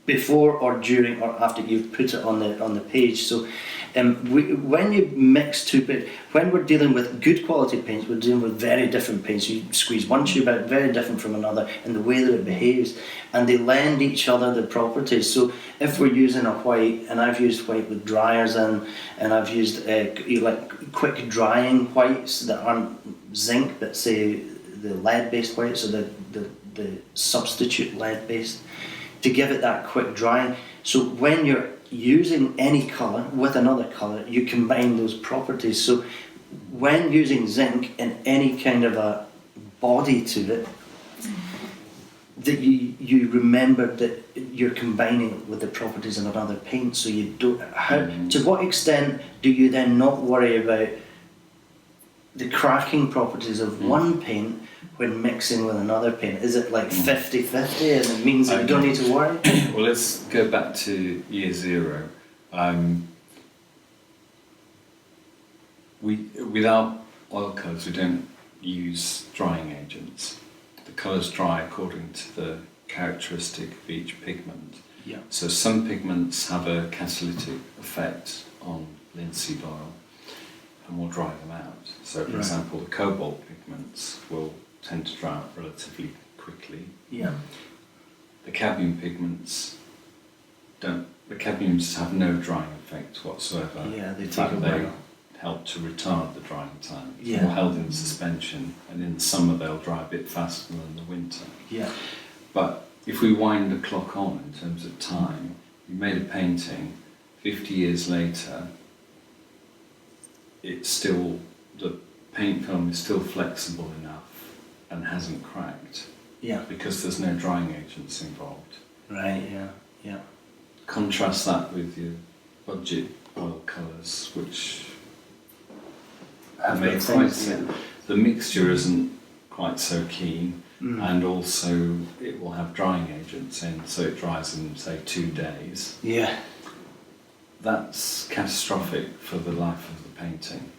before or during or after you've put it on the page. So when you mix two paints, when we're dealing with good quality paints, we're dealing with very different paints. You squeeze one tube out, very different from another in the way that it behaves, and they lend each other the properties. So if we're using a white, and I've used white with dryers and I've used like quick drying whites that aren't zinc, but say the lead-based whites or the substitute lead-based, to give it that quick drying. So when you're using any colour with another colour, you combine those properties. So when using zinc in any kind of a body to it, that you remember that you're combining it with the properties of another paint, so you don't. To what extent do you then not worry about the cracking properties of one paint when mixing with another paint? Is it like 50-50 and it means that you don't need to worry? Well, let's go back to year zero. With our oil colours, we don't use drying agents. The colours dry according to the characteristic of each pigment. Yeah. So some pigments have a catalytic effect on linseed oil and will dry them out. So for example, the cobalt pigments will tend to dry out relatively quickly. Yeah. The cadmium pigments don't. The cadmiums have no drying effect whatsoever. Yeah, they In take fact, a they while. help to retard the drying time. Yeah. They're held in suspension, and in the summer they'll dry a bit faster than the winter. Yeah. But if we wind the clock on in terms of time, you made a painting, 50 years later, it's still, the paint film is still flexible enough and hasn't cracked. Yeah. Because there's no drying agents involved. Right. Yeah. Yeah. Contrast that with your budget oil colours, which are made quite thin. The mixture isn't quite so keen, and also it will have drying agents in, so it dries in, say, 2 days. Yeah. That's catastrophic for the life of the painting,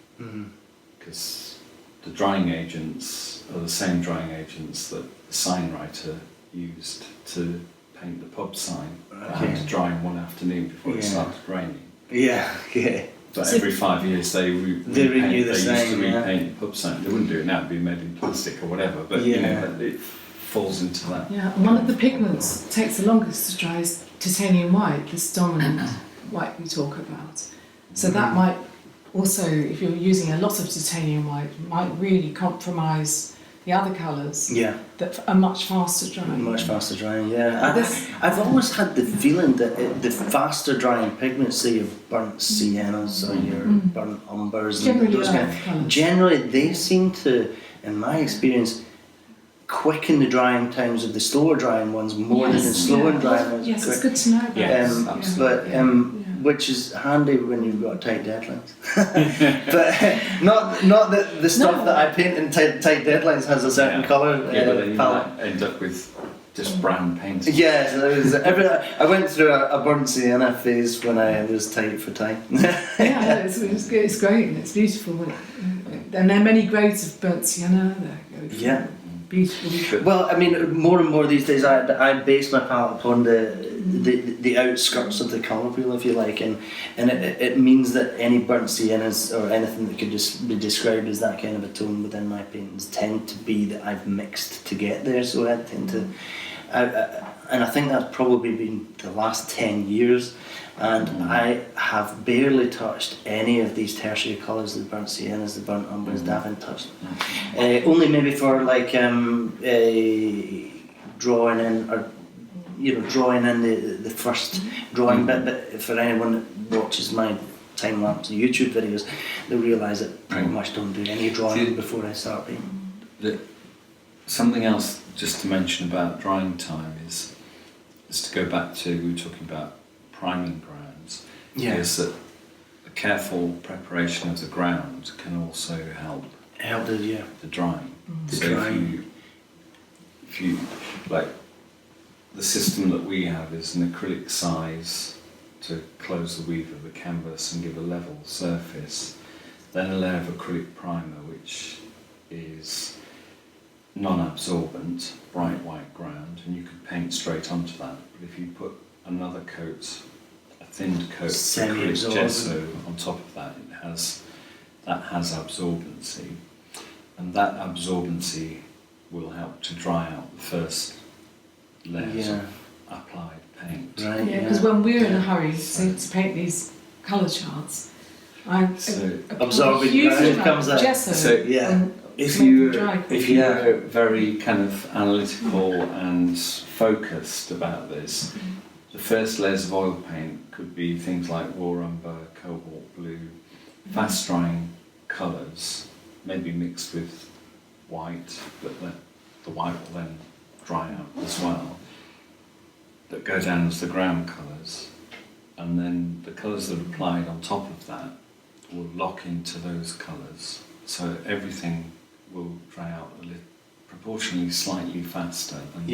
because the drying agents are the same drying agents that the sign writer used to paint the pub sign. That had to dry in one afternoon before it started raining. Yeah. Yeah. But every 5 years they renew the sign. They used to repaint the pub sign. They wouldn't do it now; it'd be made in plastic or whatever. But you know, it falls into that. Yeah, and one of the pigments that takes the longest to dry is titanium white, this dominant white we talk about. So that might also, if you're using a lot of titanium white, might really compromise the other colours that are much faster drying. Much faster drying, yeah. I've always had the feeling that the faster drying pigments, say your burnt siennas or your burnt umbers, Generally, those generally they seem to, in my experience, quicken the drying times of the slower drying ones more than the slower drying ones. Yes, it's good to know. Yes, absolutely. Which is handy when you've got tight deadlines. But not that the stuff that I paint in tight deadlines has a certain colour but then you might end up with just brown paint. Yeah, so there was I went through a burnt sienna phase when I was tight for time. It's great. It's beautiful. And there are many grades of burnt sienna. Beautiful. Well, I mean, more and more these days, I base my palette upon the outskirts of the colour wheel, if you like, and it means that any burnt siennas or anything that could just be described as that kind of a tone within my paintings tend to be that I've mixed to get there. So I tend to, and I think that's probably been the last 10 years. And I have barely touched any of these tertiary colours, the burnt siennas, the burnt umbers, I haven't touched them. Only maybe for like drawing in, or drawing in the first drawing bit, but for anyone that watches my time-lapse YouTube videos, they'll realise that I pretty much don't do any drawing before I start painting. Something else just to mention about drying time is to go back to, we were talking about priming grounds, is that a careful preparation of the ground can also help the drying. If you like, the system that we have is an acrylic size to close the weave of the canvas and give a level surface, then a layer of acrylic primer which is non-absorbent, bright white ground, and you could paint straight onto that. But if you put another coat, a thinned coat of acrylic gesso on top of that, that has absorbency, and that absorbency will help to dry out the first layers of applied paint. Because when we're in a hurry to paint these colour charts, absorbing ground comes out. Gesso. If you're very kind of analytical and focused about this, the first layers of oil paint could be things like raw umber, cobalt blue, fast drying colours, maybe mixed with white, but the white will then dry out as well, that go down as the ground colours, and then the colours that are applied on top of that will lock into those colours, so everything will dry out proportionally slightly faster than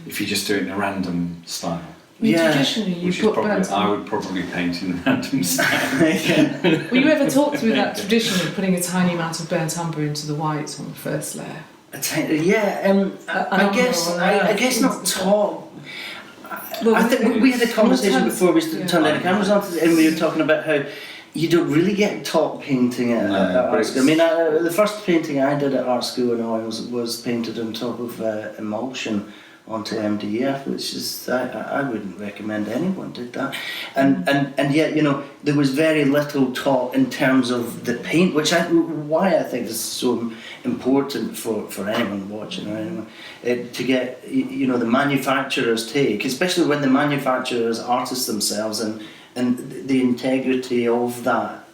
if you just do it in a random style. Traditionally, you Which is put probably, burnt I would probably paint in a random style. Were you ever taught through that tradition of putting a tiny amount of burnt umber into the white on the first layer? I guess not taught. Well, I think we had a conversation before we turned the cameras on, and we were talking about how you don't really get taught painting at art school. I mean, the first painting I did at art school in oils was painted on top of emulsion onto MDF, which is I wouldn't recommend anyone did that. And yet, you know, there was very little taught in terms of the paint, why I think is so important for anyone watching or anyone to get, you know, the manufacturer's take, especially when the manufacturers artists themselves and the integrity of that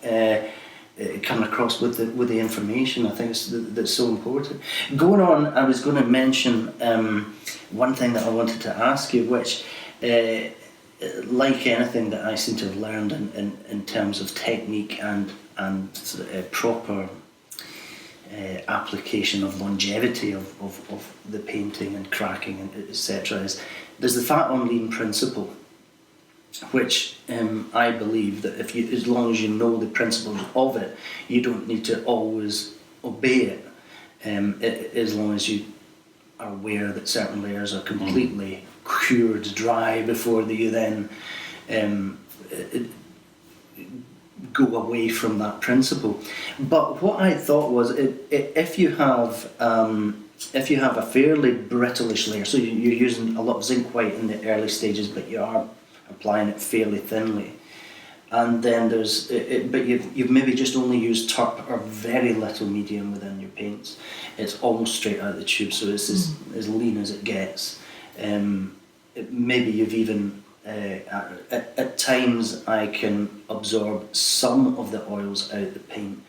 come across with the information. I think that's so important. Going on, I was going to mention one thing that I wanted to ask you, which like anything that I seem to have learned in terms of technique and proper application of longevity of the painting and cracking and etc. is there's the fat on lean principle, which I believe that as long as you know the principles of it, you don't need to always obey it, as long as you are aware that certain layers are completely cured dry before you then go away from that principle. But what I thought was, if you have a fairly brittleish layer, so you're using a lot of zinc white in the early stages, but you are applying it fairly thinly, and then but you've maybe just only used turp or very little medium within your paints. It's almost straight out of the tube, so it's as lean as it gets. Maybe you've even at times I can absorb some of the oils out of the paint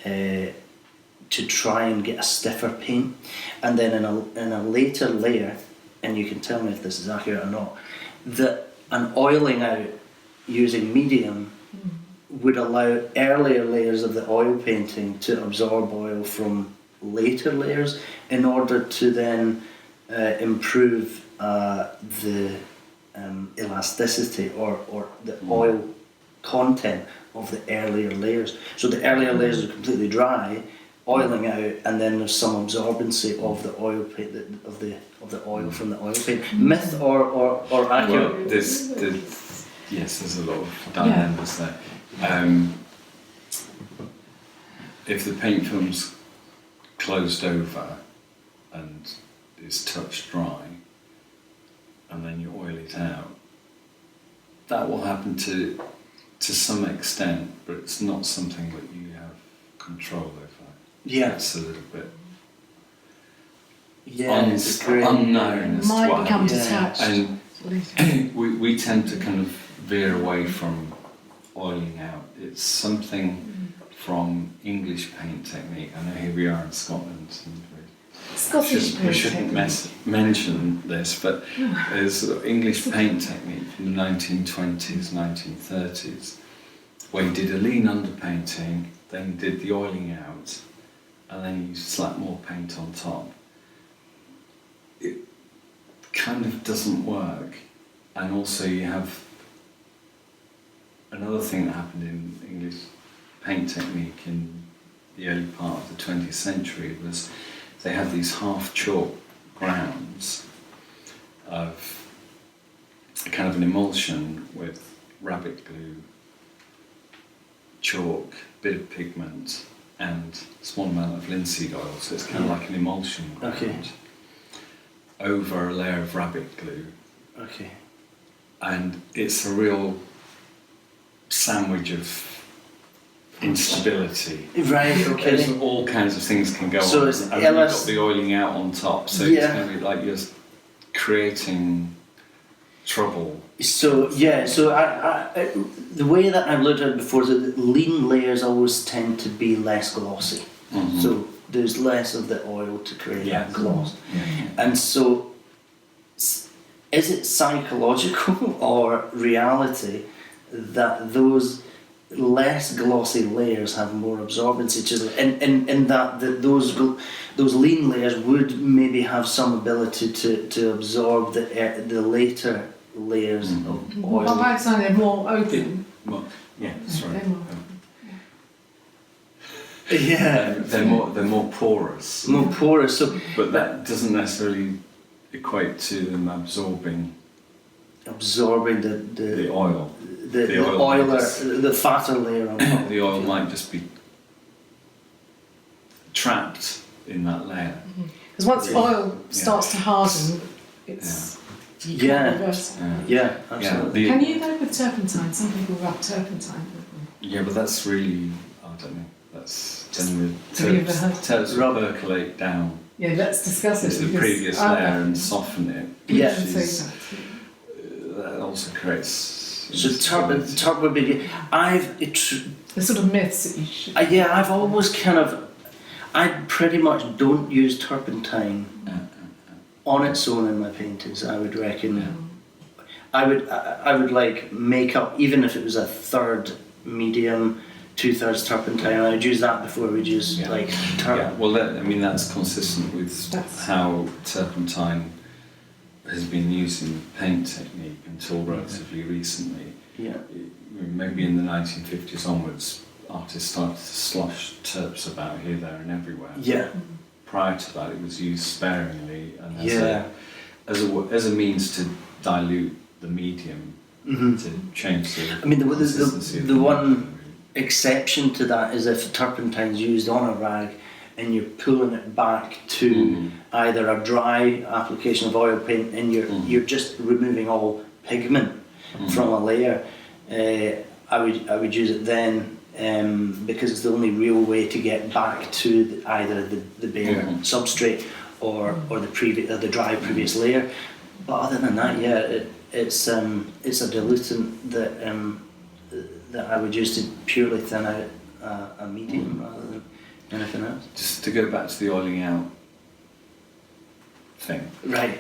to try and get a stiffer paint, and then in a later layer, and you can tell me if this is accurate or not, that an oiling out using medium would allow earlier layers of the oil painting to absorb oil from later layers in order to then improve the elasticity or the oil content of the earlier layers. So the earlier layers are completely dry, oiling out, and then there's some absorbency of the oil paint, of the oil from the oil paint. Myth or accurate? Well, there's a lot of dilemmas there. If the paint film's closed over and is touch dry, and then you oil it out, that will happen to some extent, but it's not something that you have control over. Yeah. It's a little bit Might unknown as to what become happens. detached. And we tend to kind of veer away from oiling out. It's something from English paint technique. I know here we are in Scotland, and Scottish paint we shouldn't mention this, but there's English paint technique from the 1920s, 1930s, where you did a lean underpainting, then you did the oiling out, and then you slap more paint on top. It kind of doesn't work. And also you have another thing that happened in English paint technique in the early part of the 20th century was they had these half chalk grounds of a kind of an emulsion with rabbit glue, chalk, bit of pigment, and a small amount of linseed oil, so it's kind of like an emulsion ground over a layer of rabbit glue. Okay. And it's a real sandwich of instability. Right, okay. There's all kinds of things can go So on, it's and you've got the oiling out on top, so it's going to be like you're creating trouble. So I the way that I've looked at it before is that lean layers always tend to be less glossy. So there's less of the oil to create that gloss. And so is it psychological or reality that those less glossy layers have more absorbency to them, in that those lean layers would maybe have some ability to absorb the later layers of oil? Well, by design they're more open. Yeah, sorry. They're more Yeah, They're more porous. more porous. So But that doesn't necessarily equate to them absorbing absorbing the oil. the oil oiler, might just- the fatter layer on top. The oil might just be trapped in that layer. because once Yeah. oil starts to harden, it's you can't Yeah. reverse it. Yeah, absolutely. Can you though with turpentine? Some people rub turpentine. Yeah, but that's really, I don't know, that's generally Have you ever heard- turps Rub- percolate down Yeah, let's discuss it. into the because previous I- layer and soften it. Yeah. which Say is- that. that also creates. So turp would be. The sort of myths that you should. Yeah, I've always kind of. I pretty much don't use turpentine on its own in my paintings. I would reckon. I would like make up, even if it was a third medium, 2/3 turpentine. I would use that before we'd use Yeah. like turp. Yeah, well, that's consistent with That's- how turpentine has been used in paint technique until relatively recently. Yeah. Maybe in the 1950s onwards, artists started to slosh turps about here, there, and everywhere. Yeah. Prior to that, it was used sparingly and Yeah. as a means to dilute the medium, Hmm. to change the. I mean, consistency of the one medium. exception to that is if turpentine's used on a rag and you're pulling it back to Mhm. either a dry application of oil paint and you're just removing all pigment from a layer. I would use it then because it's the only real way to get back to either the bare substrate or the dry previous layer. But other than that, yeah, it's a dilutant that I would use to purely thin out a medium rather than anything else. Just to go back to the oiling out thing. Right.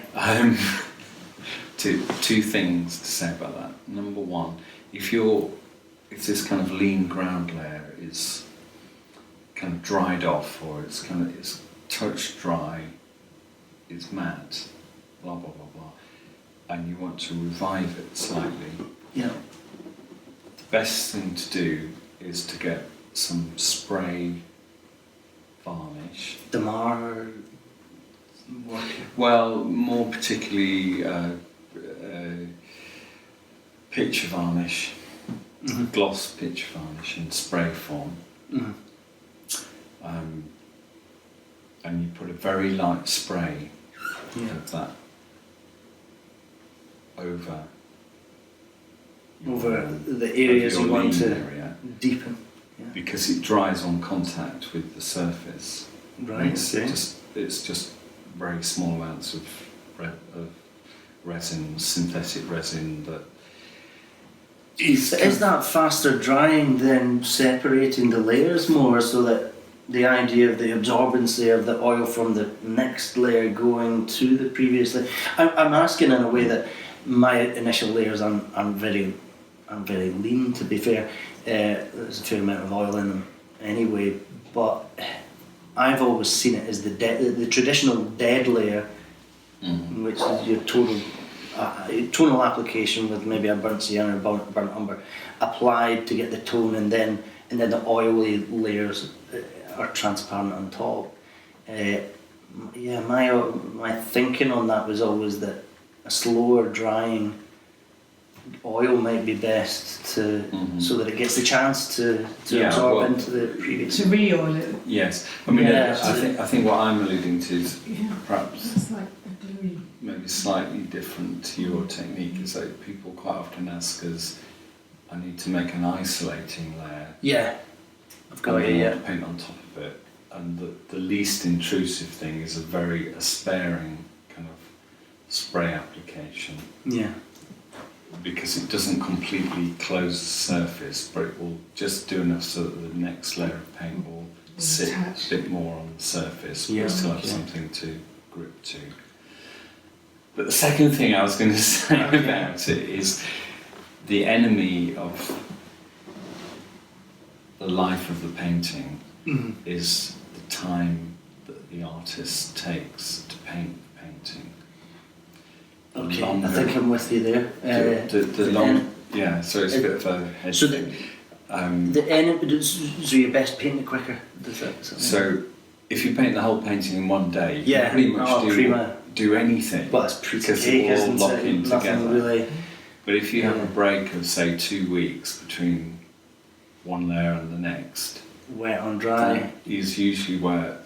Two things to say about that. Number one, if this kind of lean ground layer is kind of dried off, or it's touch dry, it's matte, blah blah blah blah, and you want to revive it slightly, Yeah. the best thing to do is to get some spray varnish. Damar. Well, more particularly picture varnish, gloss picture varnish in spray form. Mhm. And you put a very light spray Yeah. of that over the areas your you want lean to area, deepen. because it dries on contact with the surface. Right. It's just very small amounts of resin, synthetic resin that. Is that faster drying than separating the layers more, so that the idea of the absorbency of the oil from the next layer going to the previous layer? I'm asking in a way that my initial layers, I'm very lean, to be fair. There's a fair amount of oil in them anyway, but I've always seen it as the traditional dead layer, which is your tonal application with maybe a burnt sienna or burnt umber applied to get the tone, and then the oily layers are transparent on top. Yeah, my thinking on that was always that a slower drying oil might be best to so that it gets the chance to absorb into the previous. To re-oil it. Yes, I mean, Yeah, I think what I'm alluding to is Yeah. perhaps It's like a gluey. maybe slightly different to your technique. Is that people quite often ask us, I need to make an isolating layer. Yeah, I've got and it. then Yeah. want to paint on top of it, and the least intrusive thing is a sparing kind of spray application, Yeah. because it doesn't completely close the surface, but it will just do enough so that the next layer of paint will sit attach. a bit more on the surface, but Yeah, still have okay. something to grip to. But the second thing I was going to say about it is the enemy of the life of the painting is the time that the artist takes to paint the painting. Okay, I think I'm with you there. The long, yeah, so it's a bit of a head so thing. So you best paint it quicker. Does that So if you paint the whole painting in one day, yeah, you pretty much do anything. Well, it's pretty because cake, it will isn't lock it? in Nothing together. really. But if you have a break of say 2 weeks between one layer and the next, Wet on dry. that is usually where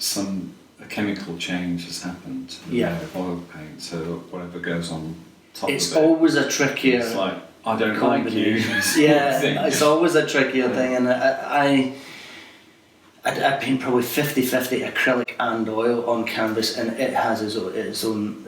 a chemical change has happened to the layer of oil paint. So whatever goes on top It's of it, always a trickier. it's like, I don't like you. Yeah, thing. it's always a trickier thing, and I paint probably 50-50 acrylic and oil on canvas, and it has its own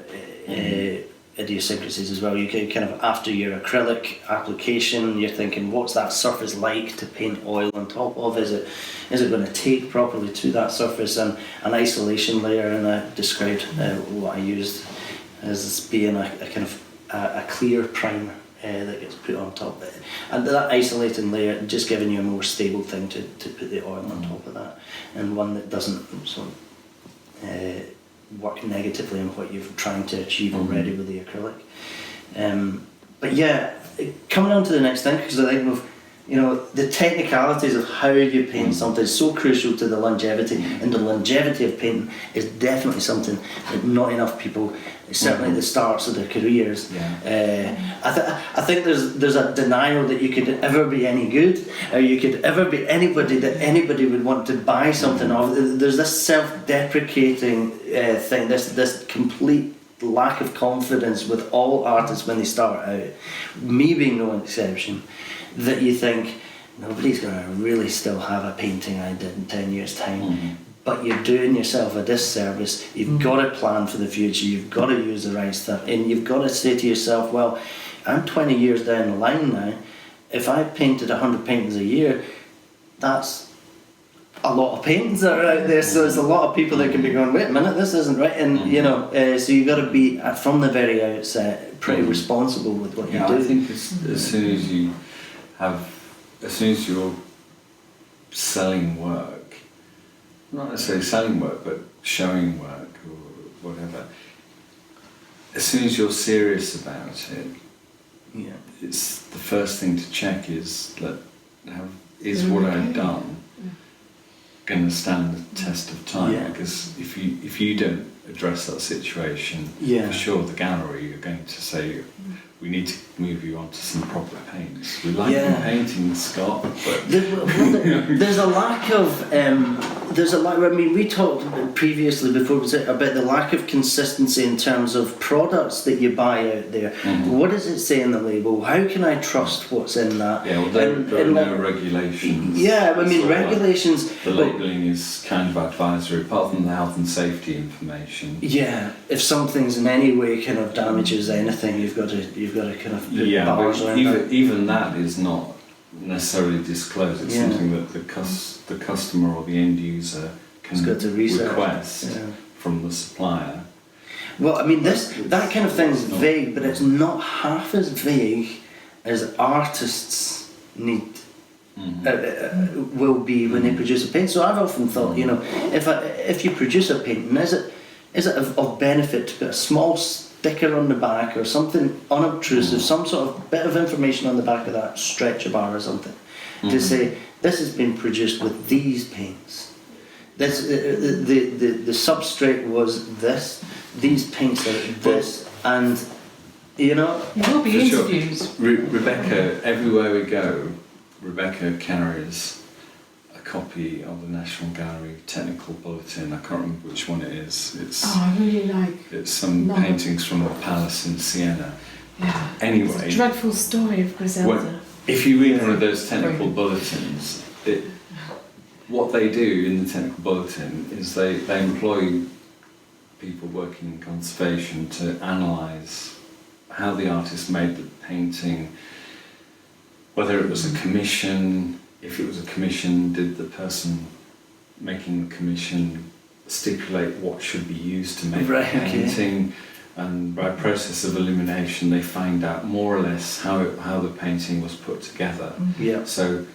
idiosyncrasies as well. You can kind of, after your acrylic application, you're thinking, what's that surface like to paint oil on top of? Is it going to take properly to that surface? And an isolation layer, and I described what I used as being a kind of a clear primer that gets put on top of it. And that isolating layer just giving you a more stable thing to put the oil on top of that, and one that doesn't sort of work negatively on what you're trying to achieve already with the acrylic. But yeah, coming on to the next thing, because I think the technicalities of how you paint something is so crucial to the longevity, and the longevity of painting is definitely something that not enough people, certainly at the starts of their careers. I think there's a denial that you could ever be any good, or you could ever be anybody that anybody would want to buy something of. There's this self-deprecating thing, this complete lack of confidence with all artists when they start out, me being no exception, that you think nobody's going to really still have a painting I did in 10 years' time. But you're doing yourself a disservice. You've got to plan for the future, you've got to use the right stuff, and you've got to say to yourself, well, I'm 20 years down the line now. If I painted 100 paintings a year, that's a lot of paintings that are out there, so there's a lot of people that can be going, wait a minute, this isn't right, and so you've got to be, from the very outset, pretty responsible with what you do. I think as soon as you're selling work, not necessarily selling work, but showing work or whatever, as soon as you're serious about it, it's the first thing to check is what I've done going to stand the test of time? Because if you don't address that situation, for sure the gallery are going to say, we need to move you on to some proper paints. We like your painting, Scott, but there's a lack of I mean, we talked previously before about the lack of consistency in terms of products that you buy out there. What does it say in the label? How can I trust what's in that? Yeah, well, there are no regulations. Yeah, I mean, regulations. The labelling is kind of advisory, apart from the health and safety information. Yeah, if something's in any way kind of damages anything, you've got to kind of put bars around that. Even that is not necessarily disclosed. It's something that the customer or the end user can request from the supplier. Well, I mean, that kind of thing's vague, but it's not half as vague as artists need will be when they produce a paint. So I've often thought, if you produce a painting, is it of benefit to put a small sticker on the back or something unobtrusive, some sort of bit of information on the back of that stretcher bar or something, to say this has been produced with these paints. This the substrate was this. These paints are this, and you will be interviewed. Sure. Rebecca, everywhere we go, Rebecca carries a copy of the National Gallery Technical Bulletin. I can't remember which one it is. I really like. It's some paintings from the palace in Siena. Yeah. Anyway, it's a dreadful story of Griselda. If you read one of those technical bulletins, what they do in the technical bulletin is they employ people working in conservation to analyse how the artist made the painting, whether it was a commission. If it was a commission, did the person making the commission stipulate what should be used to make the painting? and by process of elimination they find out more or less how the painting was put together. Yeah. So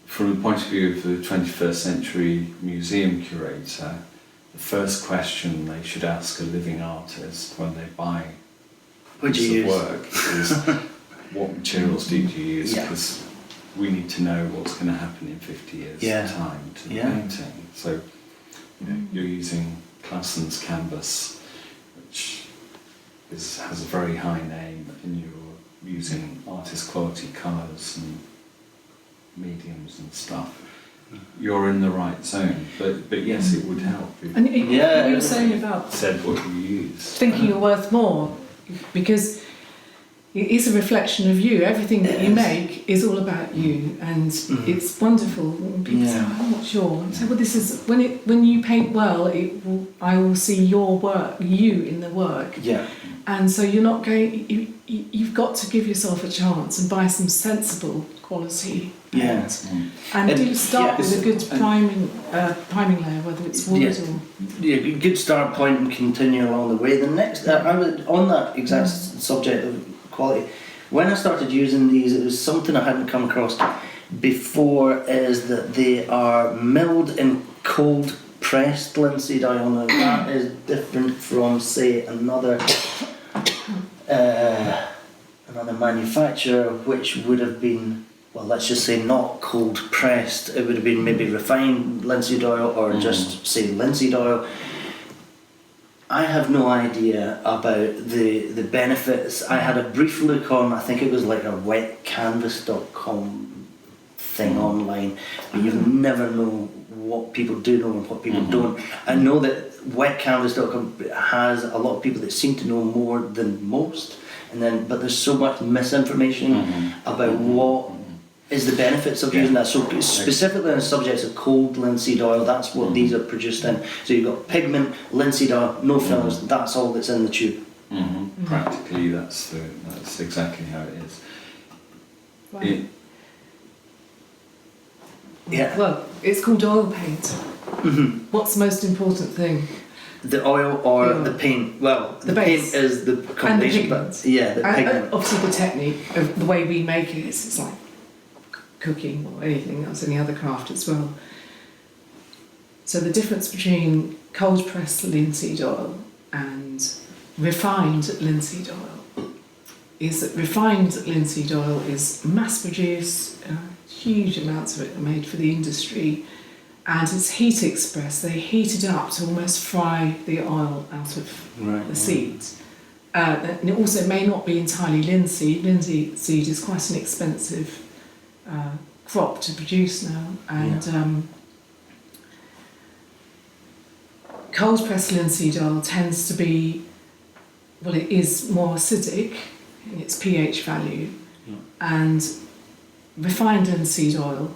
from the point of view of the 21st century museum curator, the first question they should ask a living artist when they buy a piece of work is what materials did you use? Yeah. Because we need to know what's going to happen in 50 years' time to the painting. So you're using Clausen's canvas, which has a very high name, and you're using artist quality colours and mediums and stuff. You're in the right zone, but yes, it would help if And what you were saying about said what you use. thinking you're worth more, because it is a reflection of you. Everything that you make is all about you, and it's wonderful when people say, oh, "I'm not sure." I say, "Well, this is when you paint well. I will see your work, you in the work." Yeah. And so you're not going. You've got to give yourself a chance and buy some sensible quality. Yeah. And do start with a good priming layer, whether it's wood or. Yeah, good start point and continue along the way. The next, I would on that exact subject of quality. When I started using these, it was something I hadn't come across before. Is that they are milled in cold pressed linseed oil, and that is different from, say, another manufacturer, which would have been, well, let's just say not cold pressed. It would have been maybe refined linseed oil or just say linseed oil. I have no idea about the benefits. I had a brief look on, I think it was like a wetcanvas.com thing online, but you never know what people do know and what people don't. I know that wetcanvas.com has a lot of people that seem to know more than most, but there's so much misinformation about what is the benefits of using that. So specifically on the subjects of cold linseed oil, that's what these are produced in. So you've got pigment, linseed oil, no fillers, that's all that's in the tube. Practically that's exactly how it is. Right. Well, it's called oil paint. What's the most important thing? The oil or the paint? Well, the paint is the combination, but the pigment. Obviously the technique of the way we make it is like cooking or anything else, any other craft as well. So the difference between cold pressed linseed oil and refined linseed oil is that refined linseed oil is mass produced, huge amounts of it are made for the industry, and it's heat expressed. They heat it up to almost fry the oil out of the seeds. And it also may not be entirely linseed. Linseed seed is quite an expensive crop to produce now, and cold pressed linseed oil tends to be, well, it is more acidic in its pH value, and refined linseed oil,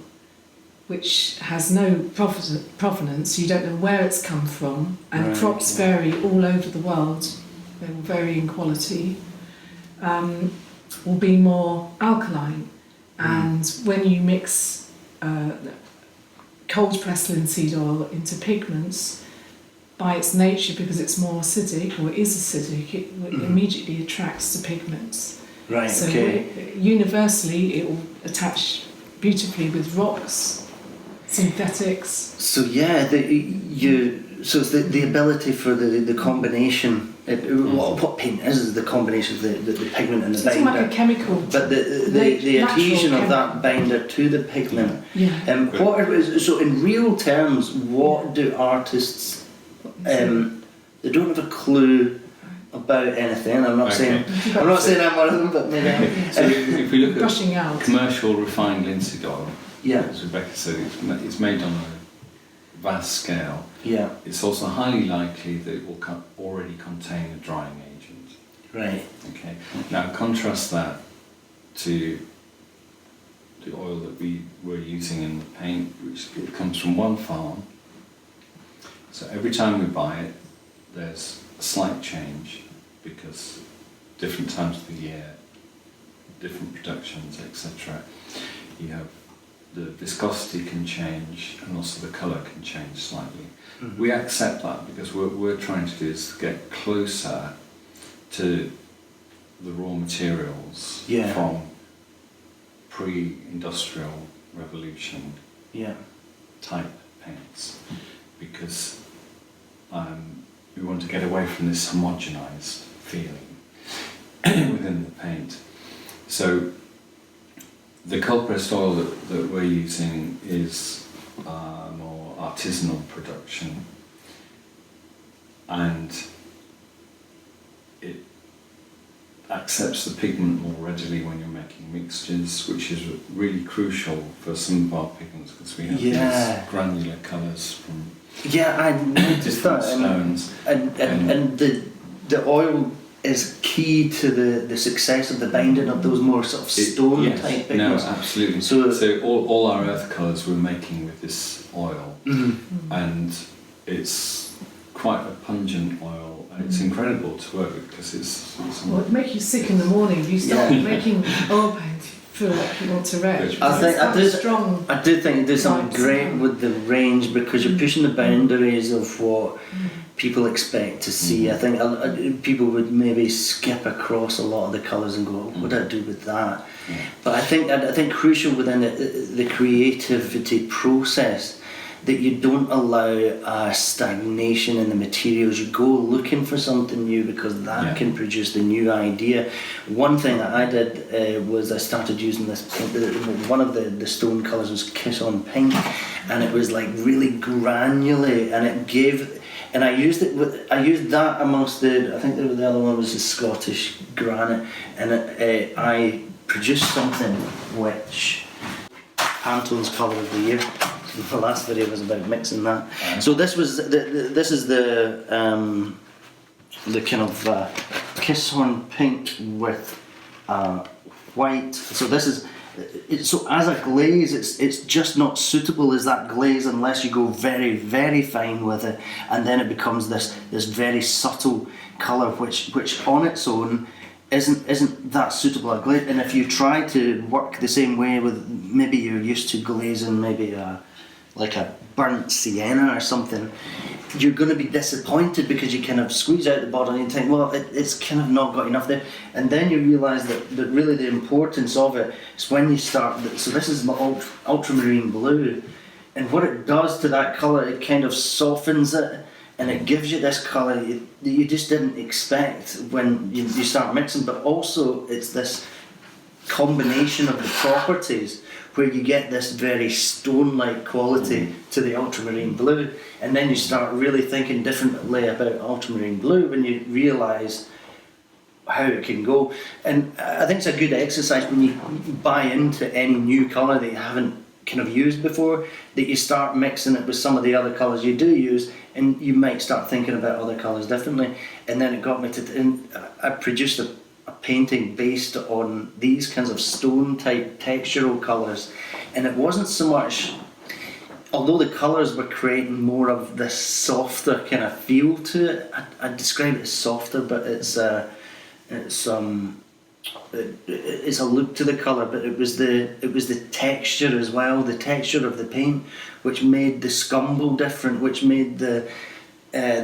which has no provenance, you don't know where it's come from, and crops vary all over the world, they will vary in quality, will be more alkaline. And when you mix cold pressed linseed oil into pigments, by its nature, because it's more acidic or is acidic, it immediately attracts to pigments. So universally it will attach beautifully with rocks, synthetics. So so it's the ability for the combination. What paint is the combination of the pigment and the binder. It's like a chemical. But the adhesion of that binder to the pigment. So in real terms, what do artists? They don't have a clue about anything. I'm not saying I'm one of them, but maybe. So if we look Brushing at out. commercial refined linseed oil, as Rebecca said, it's made on a vast scale. It's also highly likely that it will already contain a drying agent. Okay. Now contrast that to the oil that we were using in the paint, which comes from one farm. So every time we buy it, there's a slight change because different times of the year, different productions, etc. You have the viscosity can change and also the colour can change slightly. We accept that because what we're trying to do is get closer to the raw materials Yeah. from pre-industrial revolution Yeah. type paints, because we want to get away from this homogenized feeling within the paint. So the cold pressed oil that we're using is more artisanal production, and it accepts the pigment more readily when you're making mixtures, which is really crucial for some of our pigments, because we have these granular colours from I noticed different that, stones. and the oil is key to the success of the binding of those more sort of stone type pigments. No, absolutely. So all our earth colours we're making with this oil, and it's quite a pungent oil, and it's incredible to work with because it's Well, it'd make you sick in the morning. You start making oil paint, feel like you want to retch. I do think it does something great with the range, because you're pushing the boundaries of what people expect to see. I think people would maybe skip across a lot of the colours and go, what do I do with that? But I think crucial within the creativity process, that you don't allow stagnation in the materials. You go looking for something new, because that can produce the new idea. One thing that I did was I started using this paint. One of the stone colours was Kiss on Pink, and it was like really granular, and it gave. And I used that amongst I think the other one was the Scottish granite, and I produced something which Pantone's colour of the year. The last video was about mixing that. So this was this is the kind of Kiss on Pink with white. So this is so as a glaze, it's just not suitable as that glaze unless you go very, very fine with it, and then it becomes this very subtle colour which on its own isn't that suitable a glaze. And if you try to work the same way with, maybe you're used to glazing maybe like a burnt sienna or something, you're going to be disappointed because you kind of squeeze out the bottom and you think, well, it's kind of not got enough there. And then you realise that really the importance of it is when you start. So this is my ultramarine blue, and what it does to that colour, it kind of softens it, and it gives you this colour that you just didn't expect when you start mixing. But also it's this combination of the properties where you get this very stone-like quality to the ultramarine blue, and then you start really thinking differently about ultramarine blue when you realise how it can go. And I think it's a good exercise when you buy into any new colour that you haven't kind of used before, that you start mixing it with some of the other colours you do use, and you might start thinking about other colours differently. And then it got me to, and I produced a painting based on these kinds of stone type textural colours, and it wasn't so much, although the colours were creating more of this softer kind of feel to it. I describe it as softer, but it's a look to the colour, but it was the texture as well, the texture of the paint, which made the scumble different, which made the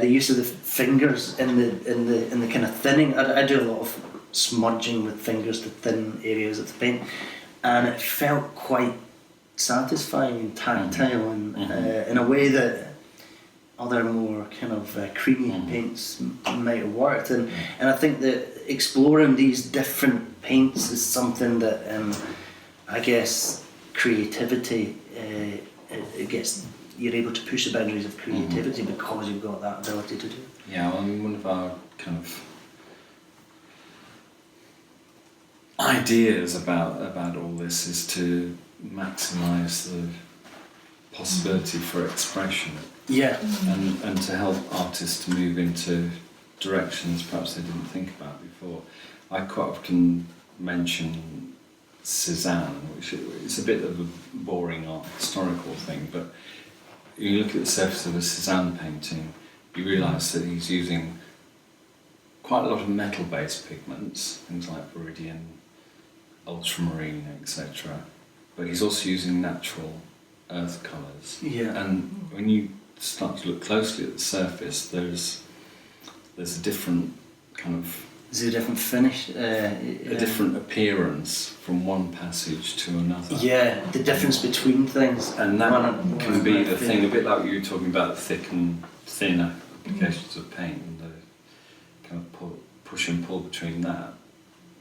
use of the fingers in the kind of thinning. I do a lot of smudging with fingers to thin areas of the paint, and it felt quite satisfying and tactile, and in a way that other more kind of creamy paints might have worked. And I think that exploring these different paints is something that I guess creativity you're able to push the boundaries of creativity because you've got that ability to do. Yeah, well, I mean, one of our kind of ideas about all this is to maximise the possibility for expression. Yeah. And to help artists to move into directions perhaps they didn't think about before. I quite often mention Cézanne, which is a bit of a boring art historical thing, but you look at the surface of a Cézanne painting, you realise that he's using quite a lot of metal-based pigments, things like viridian, ultramarine, etc. But he's also using natural earth colours. Yeah. And when you start to look closely at the surface, there's a different kind of Is it a different finish? A different appearance from one passage to another. Yeah, the difference between things. And that can be the thing, a bit like you were talking about thick and thin applications of paint, and the kind of push and pull between that.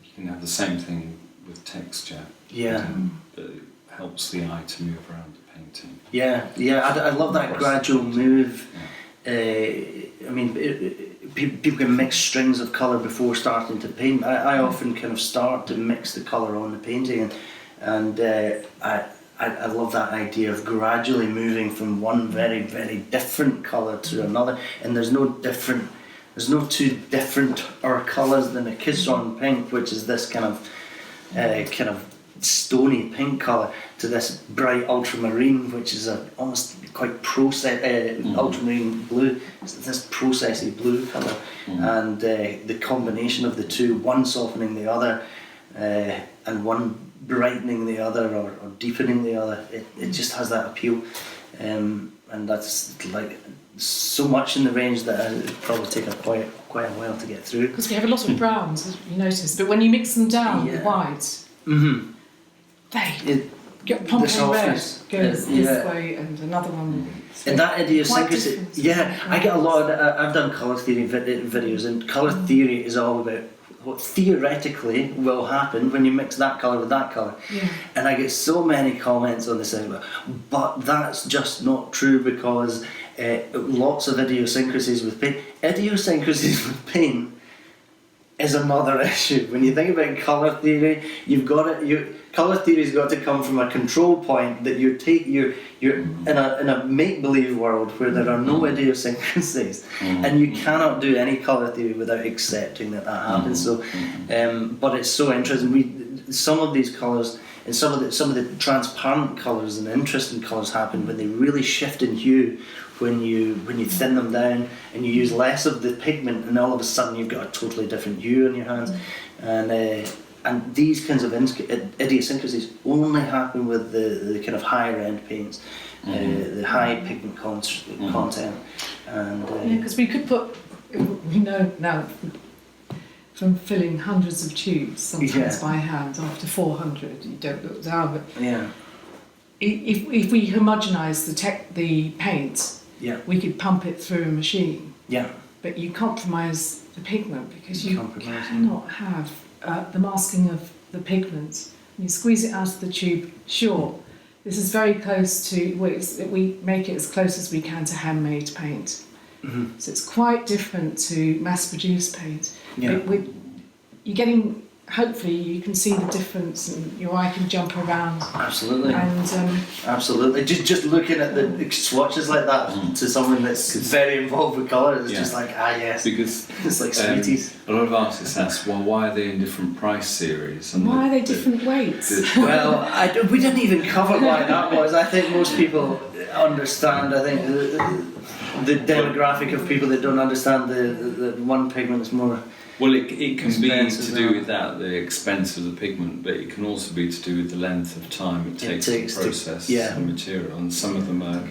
You can have the same thing with texture. Yeah. That helps the eye to move around the painting. Yeah, I love that gradual move. I mean, people can mix strings of colour before starting to paint. I often kind of start to mix the colour on the painting, and I love that idea of gradually moving from one very, very different colour to another. And there's no two different colours than a kiss on pink, which is this kind of stony pink colour, to this bright ultramarine, which is almost quite ultramarine blue. It's this processy blue colour, and the combination of the two, one softening the other, and one brightening the other or deepening the other, it just has that appeal, and that's like so much in the range that it would probably take quite a while to get through. Because we have a lot of browns, as you notice, but when you mix them down with whites, they get pumping red goes this way, and another one. And that idiosyncrasy, I get a lot of. I've done colour theory videos, and colour theory is all about what theoretically will happen when you mix that colour with that colour. And I get so many comments on this, but that's just not true, because lots of idiosyncrasies with paint. Idiosyncrasies with paint is another issue. When you think about colour theory, colour theory's got to come from a control point that you're in a make-believe world where there are no idiosyncrasies, and you cannot do any colour theory without accepting that happens. So, but it's so interesting. Some of these colours and some of the transparent colours and interesting colours happen when they really shift in hue. When you thin them down and you use less of the pigment, and all of a sudden you've got a totally different hue in your hands, and these kinds of idiosyncrasies only happen with the kind of higher end paints, the high pigment content, and because we could put, we know now from filling hundreds of tubes, sometimes by hand, after 400, you don't look down, but if we homogenise the paint. We could pump it through a machine. But you compromise the pigment, because you cannot have the masking of the pigment. You squeeze it out of the tube. Sure, this is very close to. We make it as close as we can to handmade paint. So it's quite different to mass-produced paint. You're getting. Hopefully you can see the difference, and your eye can jump around. Absolutely. And absolutely. Just looking at the swatches like that to someone that's very involved with colour, it's just like, yes. Because it's like sweeties. A lot of artists ask, well, why are they in different price series? And why are they different weights? Well, we didn't even cover why that was. I think most people understand. I think the demographic of people that don't understand the one pigment is more. Well, it can be to do with that, the expense of the pigment, but it can also be to do with the length of time it takes to process the material, and some of them are,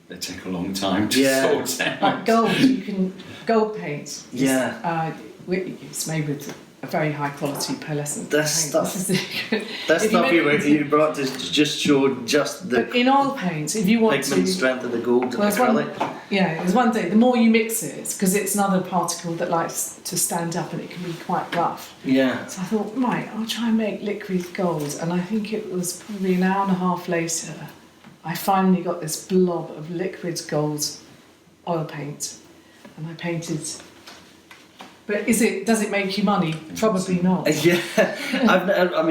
they take a long time to sort out. Like gold, gold paint. It's made with a very high quality pearlescent paint. That stuff you brought to just show just the. But in oil paint, if you want pigment strength of the gold acrylic. There's one thing. The more you mix it, because it's another particle that likes to stand up, and it can be quite rough. So I thought, I'll try and make liquid gold, and I think it was probably an hour and a half later, I finally got this blob of liquid gold oil paint, and I painted. But does it make you money? Probably not. I'm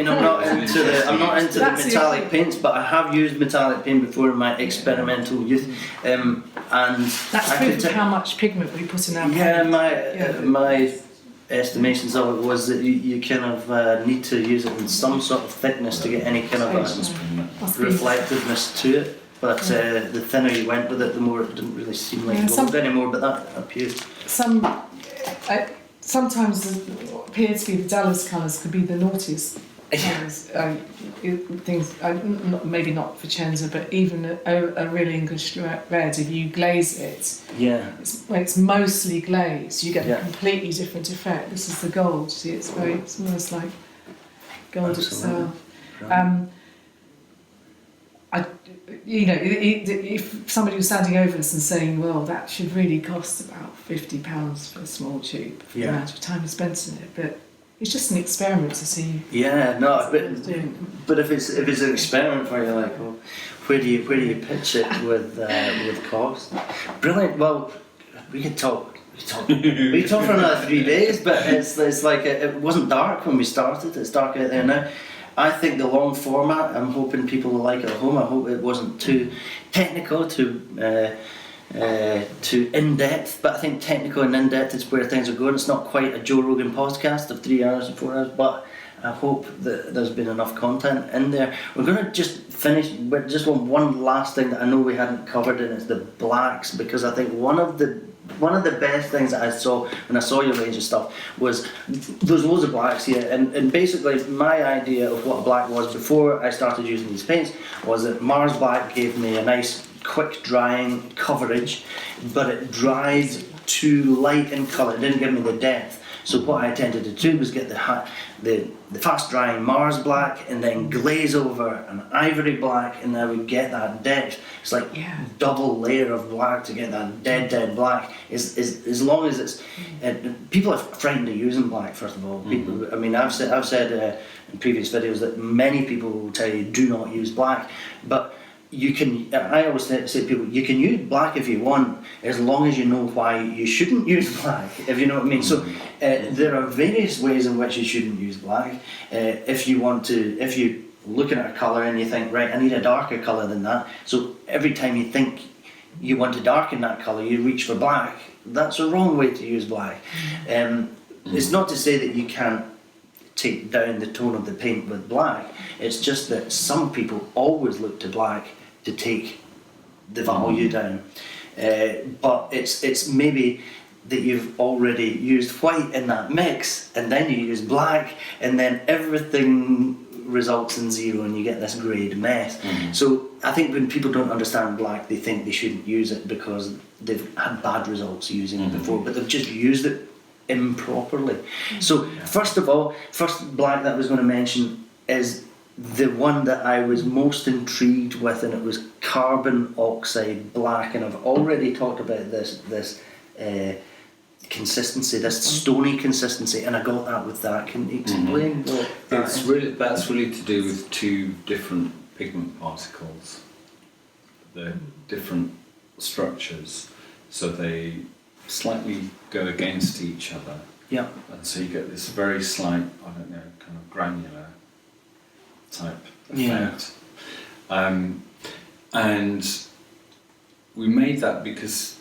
not into the metallic paints, but I have used metallic paint before in my experimental youth, and that's proof of how much pigment we put in our paint. My estimations of it was that you kind of need to use it in some sort of thickness to get any kind of reflectiveness to it. But the thinner you went with it, the more it didn't really seem like gold anymore. But that appeared. Sometimes what appears to be the dullest colours could be the naughtiest colours, things, maybe not Vicenza, but even a real English red, if you glaze it, Yeah. when it's mostly glazed, you get Yeah. a completely different effect. This is the gold, see, it's almost like gold Absolutely. itself. Right. If somebody was standing over us and saying, well, that should really cost about £50 for a small tube for the amount of time we spent in it, but it's just an experiment to see. Yeah, no, what it's doing. but if it's an experiment for you, like, well, where do you pitch it with cost? Brilliant. Well, we could talk for another 3 days, but it's like it wasn't dark when we started. It's dark out there now. I think the long format, I'm hoping people will like it at home. I hope it wasn't too technical, too in-depth, but I think technical and in-depth is where things are going. It's not quite a Joe Rogan podcast of 3 hours and 4 hours, but I hope that there's been enough content in there. We're going to just finish with just one last thing that I know we hadn't covered, and it's the blacks, because I think one of the best things that I saw when I saw your range of stuff was there's loads of blacks here, and basically my idea of what a black was before I started using these paints was that Mars Black gave me a nice quick drying coverage, but it dried too light in colour. It didn't give me the depth. So what I tended to do was get the fast drying Mars Black and then glaze over an ivory black, and I would get that depth. It's like double layer of black to get that dead black. As long as it's people are frightened of using black. First of all, people. I mean, I've said in previous videos that many people will tell you do not use black, but you can. I always say to people, you can use black if you want, as long as you know why you shouldn't use black. If you know what I mean. So there are various ways in which you shouldn't use black. If you looking at a colour and you think, right, I need a darker colour than that. So every time you think you want to darken that colour, you reach for black. That's a wrong way to use black. It's not to say that you can't take down the tone of the paint with black. It's just that some people always look to black to take the value down. But it's maybe that you've already used white in that mix, and then you use black, and then everything results in zero and you get this greyed mess. So I think when people don't understand black, they think they shouldn't use it because they've had bad results using it before, but they've just used it improperly. So first of all, first black that I was going to mention is the one that I was most intrigued with, and it was carbon oxide black, and I've already talked about this consistency, this stony consistency, and I got that with that. Can you explain what that is? That's really to do with two different pigment particles. They're different structures, so they slightly go against each other. Yeah. And so you get this very slight, I don't know, kind of granular type effect. And we made that because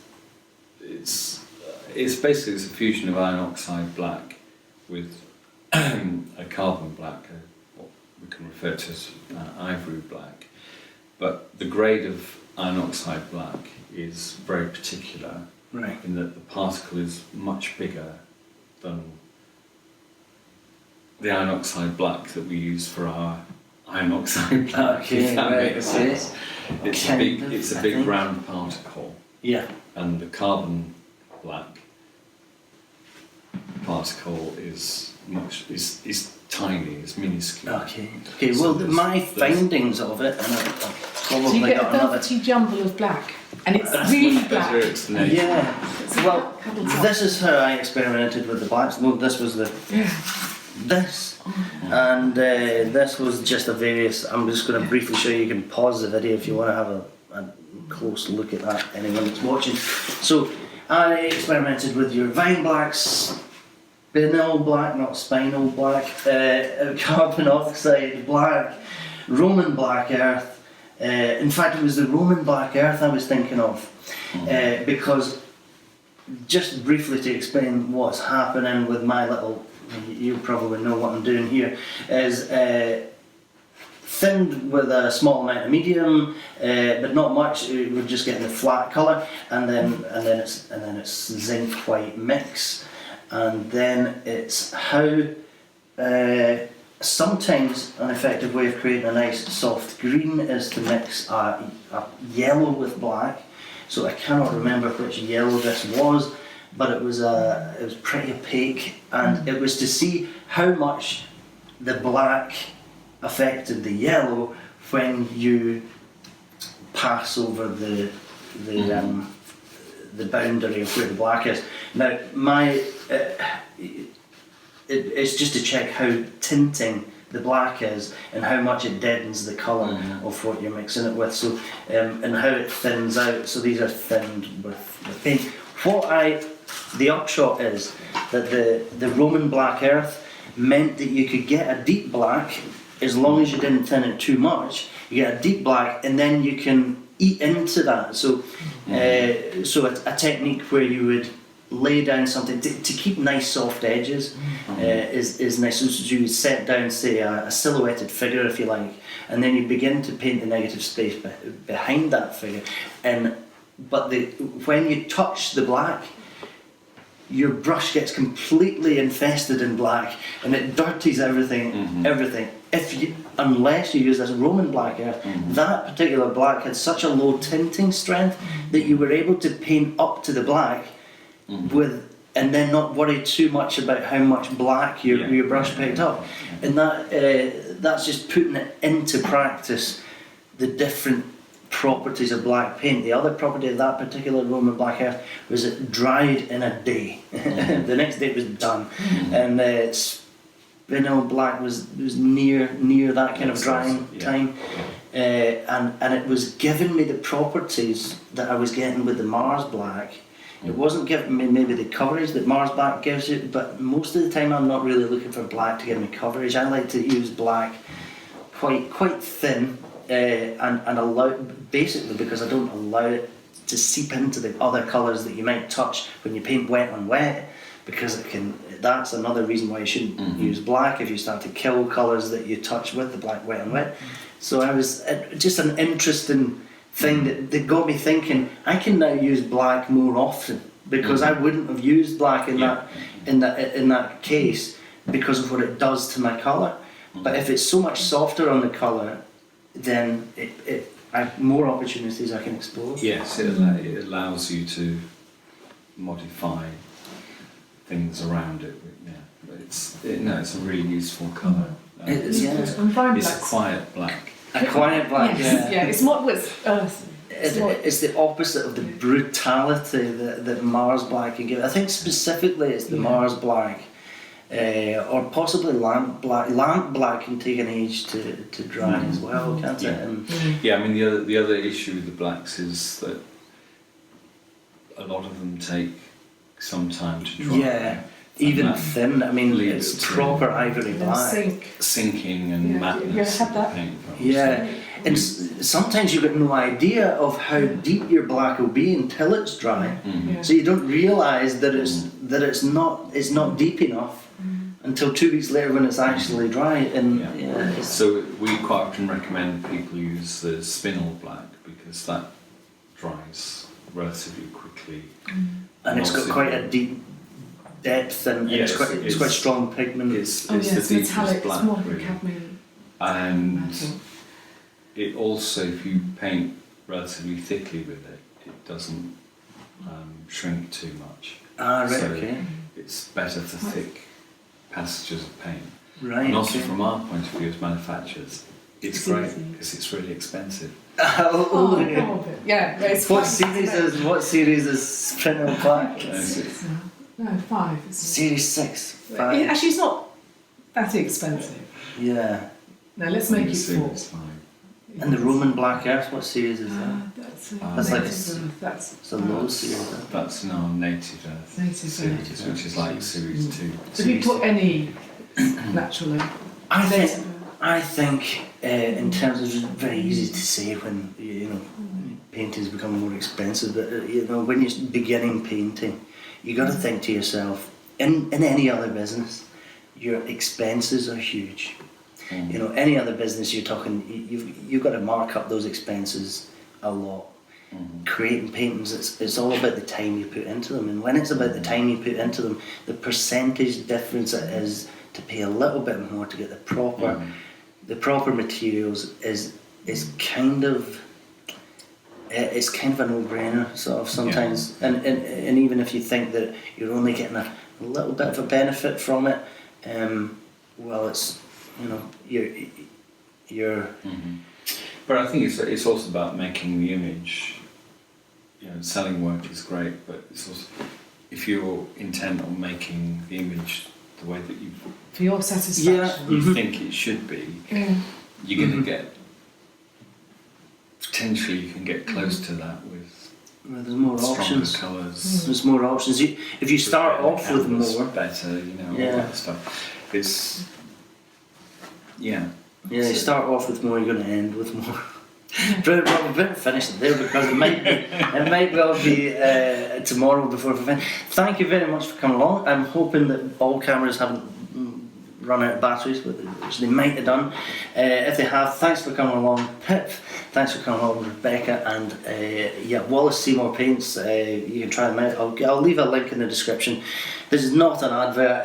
it's basically a fusion of iron oxide black with a carbon black, what we can refer to as ivory black. But the grade of iron oxide black is very particular, Right. in that the particle is much bigger than the iron oxide black that we use for our iron oxide black. Okay, if that right, makes okay. sense. It's Kind a of, big I think. round particle, Yeah. and the carbon black particle is tiny, it's minuscule. Okay. Okay. So Well, my findings of it, and I've So you probably get a got another. velvety jumble of black, and it's That's really much better black. explanation. Yeah. It's a Well, couple of this is how I experimented with the blacks. Well, this was this, and this was just a various. I'm just going to briefly show you. You can pause the video if you want to have a close look at that. Anyone that's watching. So I experimented with your vine blacks. Spinel black, not spinal black, carbon oxide black, Roman black earth. In fact, it was the Roman black earth I was thinking of, because just briefly to explain what's happening with my little, you probably know what I'm doing here, is thinned with a small amount of medium, but not much. We're just getting the flat colour, and then it's zinc white mix. And then it's how sometimes an effective way of creating a nice soft green is to mix a yellow with black. So I cannot remember which yellow this was, but it was pretty opaque, and it was to see how much the black affected the yellow when you pass over the boundary of where the black is. Now it's just to check how tinting the black is and how much it deadens the colour of what you're mixing it with. So and how it thins out. So these are thinned with paint. The upshot is that the Roman black earth meant that you could get a deep black as long as you didn't thin it too much. You get a deep black, and then you can eat into that. So so a technique where you would lay down something to keep nice soft edges is nice. So you would set down, say, a silhouetted figure, if you like, and then you begin to paint the negative space behind that figure. But when you touch the black, your brush gets completely infested in black, and it dirties everything. Everything. Unless you use this Roman black earth, that particular black had such a low tinting strength that you were able to paint up to the black and then not worry too much about how much black your brush picked up. And that's just putting it into practice, the different properties of black paint. The other property of that particular Roman black earth was it dried in a day. The next day it was done. And Spinel black was near that kind of drying time. And it was giving me the properties that I was getting with the Mars black. It wasn't giving me maybe the coverage that Mars black gives you, but most of the time I'm not really looking for black to give me coverage. I like to use black quite thin, and allow, basically because I don't allow it to seep into the other colours that you might touch when you paint wet on wet, because that's another reason why you shouldn't use black, if you start to kill colours that you touch with the black wet on wet. So I was just an interesting thing that got me thinking, I can now use black more often, because I wouldn't have used black in that case because of what it does to my colour. But if it's so much softer on the colour, then I have more opportunities I can explore. Yes, it allows you to modify things around it. Yeah, it's a really useful colour. It's a quiet black. A quiet black, yeah. It's more, it's earthy. It's the opposite of the brutality that Mars black can give. I think specifically it's the Mars black, or possibly lamp black. Lamp black can take an age to dry as well, can't it? And I mean the other issue with the blacks is that a lot of them take some time to dry. Yeah. Even thin, I mean, it's proper ivory black. Sinking and madness. Have that. Yeah, and sometimes you've got no idea of how deep your black will be until it's dry. So you don't realise that it's not deep enough until 2 weeks later when it's actually dry. And so we quite often recommend people use the Spinel black because that dries relatively quickly, and it's got quite a deep depth, and it's quite strong pigment. It's the deepest metallic, black, it's more really. cadmium. And it also, if you paint relatively thickly with it, it doesn't shrink too much. Okay. It's better for thick passages of paint. Right. And also from our point of view as manufacturers, it's great because it's really expensive. Yeah. What series is Spinel black? No, 5. Series 6. 5. Actually, it's not that expensive. Yeah. No, let's make it 4. And the Roman black earth, what series is that? That's like that's a low series. That's now native earth. Native series, earth. which is like series 2. So if you put any naturally, I think in terms of, it's very easy to say when paintings become more expensive, but when you're beginning painting, you got to think to yourself, in any other business, your expenses are huge. Any other business, you're talking, you've got to mark up those expenses a lot. Creating paintings, it's all about the time you put into them, and when it's about the time you put into them, the percentage difference it is to pay pay a little bit more to get the proper materials is kind of it's kind of a no-brainer sort of sometimes, and even if you think that you're only getting a little bit of a benefit from it, well, it's, you know, you're But I think it's also about making the image. You know, selling work is great, but it's also, if you're intent on making the image the way that you For your satisfaction. you think it should be, you're going to get, potentially you can get close to that with there's more stronger options. colours. There's more options. If you start off with more, better, you know, all that stuff. It's you start off with more, you're going to end with more. But we better finish it there because it might well be tomorrow before we finish. Thank you very much for coming along. I'm hoping that all cameras haven't run out of batteries, which they might have done. If they have, thanks for coming along, Pip. Thanks for coming along, Rebecca, and Wallace Seymour Paints. You can try them out. I'll leave a link in the description. This is not an advert.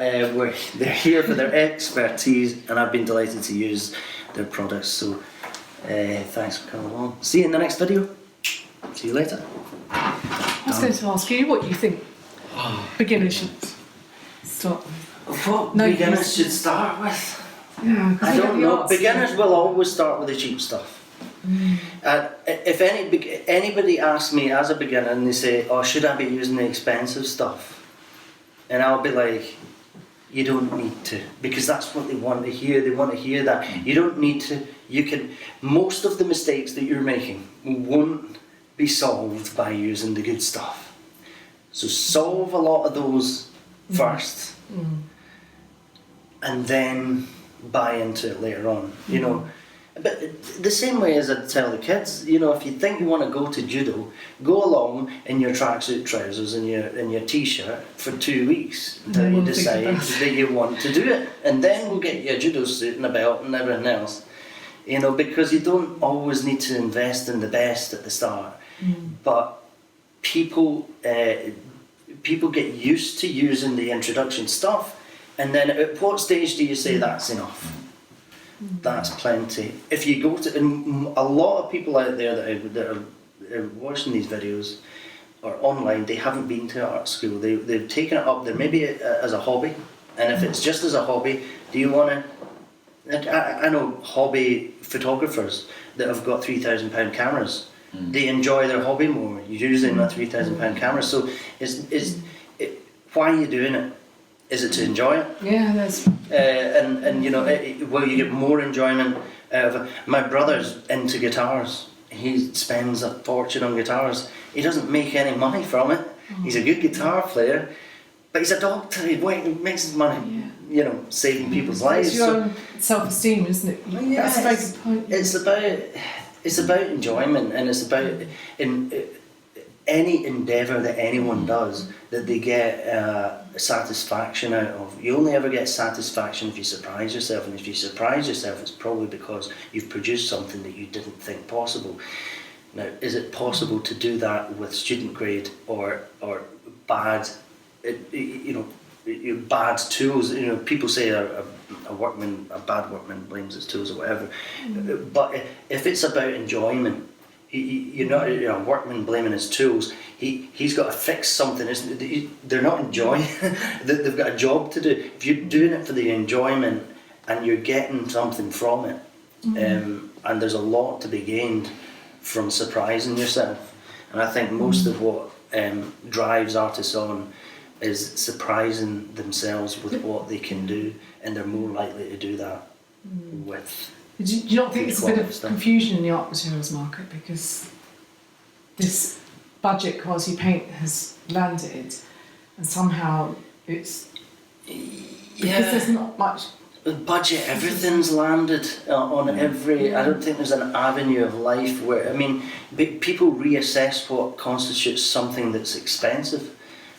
They're here for their expertise, and I've been delighted to use their products. So thanks for coming along. See you in the next video. See you later. I was going to ask you what you think beginners should start with. What beginners should start with? Yeah, I don't know. Beginners will always start with the cheap stuff. If anybody asks me as a beginner and they say, "Oh, should I be using the expensive stuff?" and I'll be like, "You don't need to," because that's what they want to hear. They want to hear that you don't need to. You can. Most of the mistakes that you're making won't be solved by using the good stuff. So solve a lot of those first, and then buy into it later on. You know. But the same way as I tell the kids, you know, if you think you want to go to judo, go along in your tracksuit trousers and your t-shirt for 2 weeks until you decide that you want to do it, and then we'll get you a judo suit and a belt and everything else. You know, because you don't always need to invest in the best at the start, but people get used to using the introduction stuff, and then at what stage do you say that's enough? That's plenty. If you go to, and a lot of people out there that are watching these videos or online, they haven't been to art school. They've taken it up there maybe as a hobby, and if it's just as a hobby, do you want to? I know hobby photographers that have got £3,000 cameras. They enjoy their hobby more using a £3,000 camera. So why are you doing it? Is it to enjoy it? Yeah, that's. And you know, will you get more enjoyment out of it? My brother's into guitars. He spends a fortune on guitars. He doesn't make any money from it. He's a good guitar player, but he's a doctor. He makes his money, you know, saving people's lives. It's your own self-esteem, isn't it? That's a very good point. It's about enjoyment, and it's about any endeavour that anyone does that they get satisfaction out of. You only ever get satisfaction if you surprise yourself, and if you surprise yourself, it's probably because you've produced something that you didn't think possible. Now, is it possible to do that with student grade or bad, bad tools? You know, people say a bad workman blames his tools or whatever, but if it's about enjoyment, you're not a workman blaming his tools. He's got to fix something. They're not enjoying. They've got a job to do. If you're doing it for the enjoyment and you're getting something from it, and there's a lot to be gained from surprising yourself. And I think most of what drives artists on is surprising themselves with what they can do, and they're more likely to do that with. Do you not think there's a bit of confusion in the art materials market because this budget quality paint has landed and somehow it's because there's not much budget, everything's landed on every. I don't think there's an avenue of life where, I mean, people reassess what constitutes something that's expensive.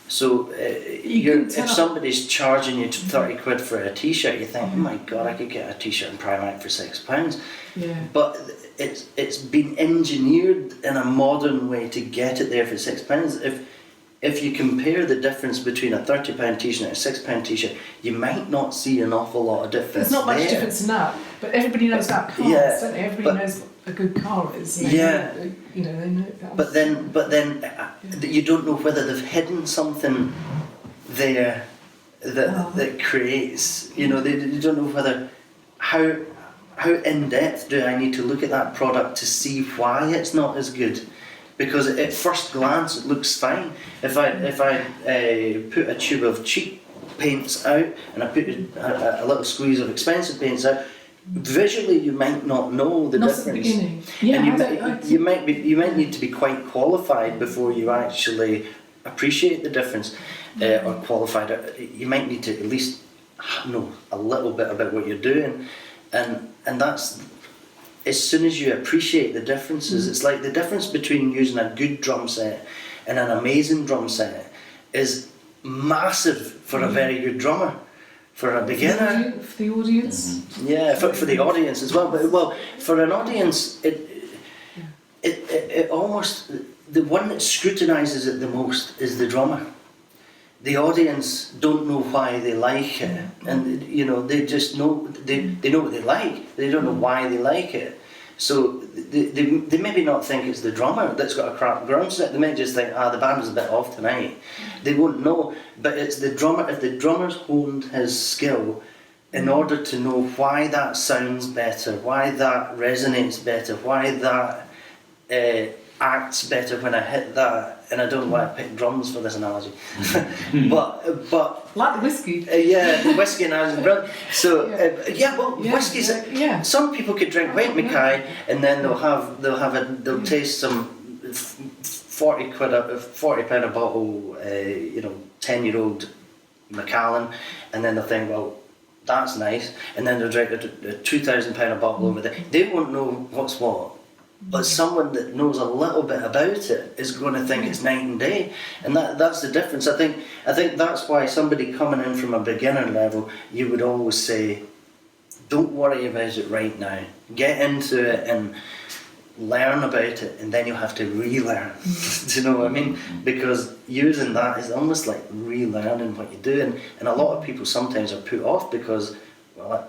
So if somebody's charging you 30 quid for a t-shirt, you think, oh my god, I could get a t-shirt in Primark for £6. Yeah. But it's been engineered in a modern way to get it there for £6. if you compare the difference between a £30 t-shirt and a £6 t-shirt, you might not see an awful lot of difference. There's not much there. difference in that, but everybody knows about cars, Yeah, don't they? Everybody knows what a good car is. And Yeah. they know, you know, they know that. But then you don't know whether they've hidden something there that creates, you know, you don't know whether, how in depth do I need to look at that product to see why it's not as good? Because at first glance it looks fine. If I put a tube of cheap paints out and I put a little squeeze of expensive paints out, visually you might not know the difference. At the beginning. Yeah, and you might need to be quite qualified before you actually appreciate the difference, or qualified. You might need to at least know a little bit about what you're doing, and that's. As soon as you appreciate the differences, it's like the difference between using a good drum set and an amazing drum set is massive for a very good drummer. For a beginner, for the audience. yeah, for the audience as well. But for an audience, it almost, the one that scrutinises it the most is the drummer. The audience don't know why they like it, and you know, they just know they know what they like. They don't know why they like it. So they maybe not think it's the drummer that's got a crap drum set. They may just think, the band is a bit off tonight. They won't know, but it's the drummer. If the drummer's honed his skill in order to know why that sounds better, why that resonates better, why that acts better when I hit that. And I don't know why I picked drums for this analogy, but Like the whiskey. yeah, the whiskey analogy is brilliant. So whiskey's. Yeah. Some people could drink white Mackay and then they'll taste some £40 a bottle, 10-year-old Macallan, and then they'll think, well, that's nice, and then they'll drink a £2,000 a bottle over there. They won't know what's what. But someone that knows a little bit about it is going to think it's night and day, and that's the difference. I think that's why somebody coming in from a beginner level, you would always say, don't worry about it right now. Get into it and learn about it, and then you'll have to relearn. Do you know what I mean? Because using that is almost like relearning what you do, and a lot of people sometimes are put off because, well,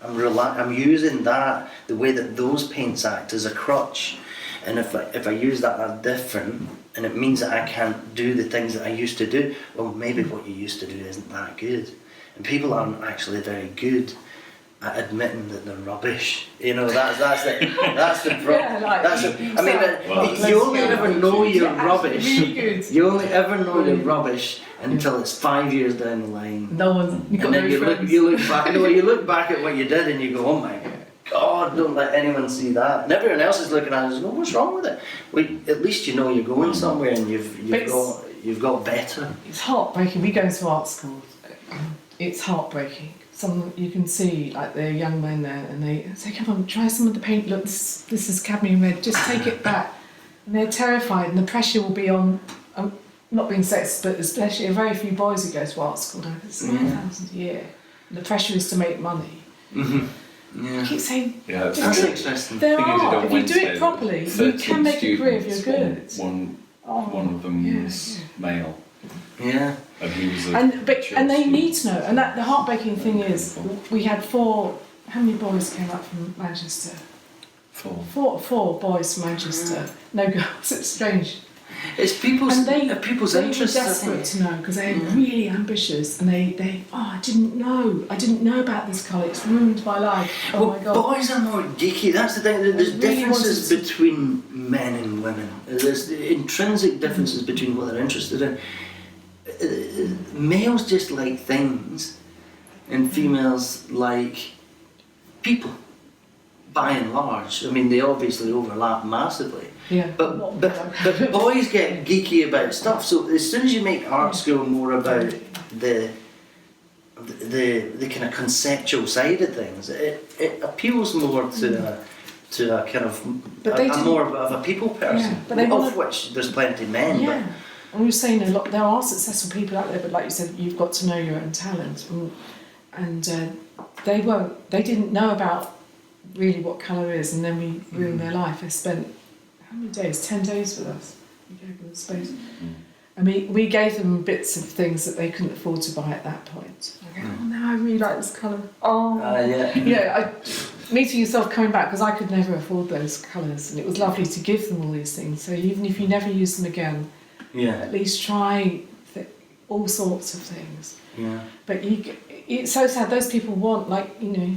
I'm using that, the way that those paints act, as a crutch, and if I use that as different, and it means that I can't do the things that I used to do, well, maybe what you used to do isn't that good, and people aren't actually very good at admitting that they're rubbish. You know, that's the problem. You only ever know you're rubbish. Really good. You only ever know you're rubbish until it's 5 years down the line. No one. And then you look back at what you did and you go, oh my God, don't let anyone see that. And everyone else is looking at it and goes, what's wrong with it? Well, at least you know you're going somewhere and you've got better. It's heartbreaking. We go to art school. It's heartbreaking. You can see like the young men there, and they say, "Come on, try some of the paint. Look, this is cadmium red. Just take it back." And they're terrified, and the pressure will be on. Not being sexist, but especially a very few boys who go to art school now. It's £9,000 a year. And the pressure is to make money. Mm-hmm. Yeah. I keep saying, that's interesting. If you do it properly, you can make a career if you're good. One of them was male. Yeah. And he was and they need to know. And that the heartbreaking thing is, we had how many boys came up from Manchester? Four boys from Manchester. No girls. It's strange. It's people's interest. They're desperate to know because they're really ambitious, and they I didn't know about this colour. It's ruined my life. Oh my God. Boys are more geeky. That's the thing. There's differences between men and women. There's intrinsic differences between what they're interested in. Males just like things, and females like people. By and large, I mean, they obviously overlap massively. Yeah. But boys get geeky about stuff. So as soon as you make art school more about the kind of conceptual side of things, it appeals more to a kind of more of a people person, of which there's plenty of men. Yeah. And we were saying there are successful people out there, but like you said, you've got to know your own talent, and they didn't know about really what colour is, and then we ruined their life. They spent how many days? 10 days with us. We gave them the space, I mean, we gave them bits of things that they couldn't afford to buy at that point. I go, oh no, I really like this colour. Oh, Yeah. you know, meeting yourself coming back, because I could never afford those colours, and it was lovely to give them all these things. So even if you never use them again, Yeah. at least try all sorts of things. Yeah. But it's so sad. Those people want, like, you know,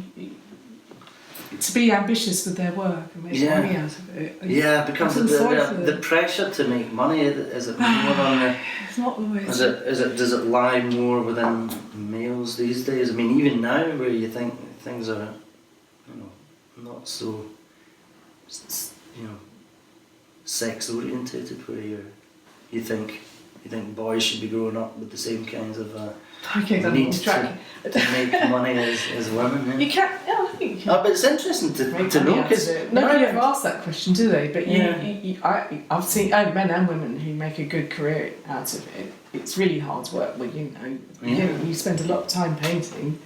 to be ambitious with their work and make money out of it. Yeah, because the pressure to make money, is it more on the... It's not always... Does it lie more within males these days? I mean, even now, where you think things are, you know, not so, you know, sex orientated, where you think boys should be growing up with the same kinds of need to make money as women. Yeah. You can't. Yeah, I think you can. But it's interesting to know, because nobody ever asked that question, do they? But I've seen men and women who make a good career out of it. It's really hard work. Well, you know, you spend a lot of time painting.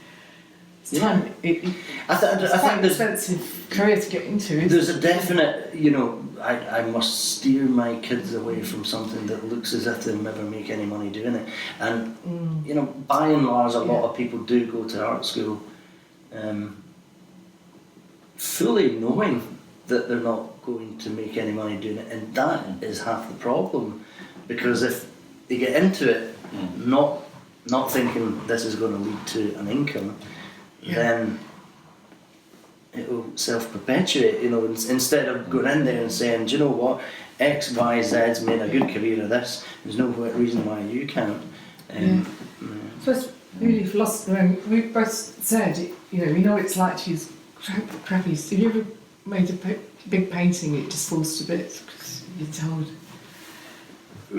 It's time. I think an expensive career to get into. There's a definite, you know, I must steer my kids away from something that looks as if they'll never make any money doing it. And, you know, by and large, a lot of people do go to art school fully knowing that they're not going to make any money doing it. And that is half the problem. Because if they get into it not thinking this is going to lead to an income, then it will self-perpetuate, you know, instead of going in there and saying, do you know what, X, Y, Z's made a good career of this, there's no reason why you can't. So it's really philosophy. We both said, you know what it's like to use crappy. Have you ever made a big painting, it just falls to bits because you're told?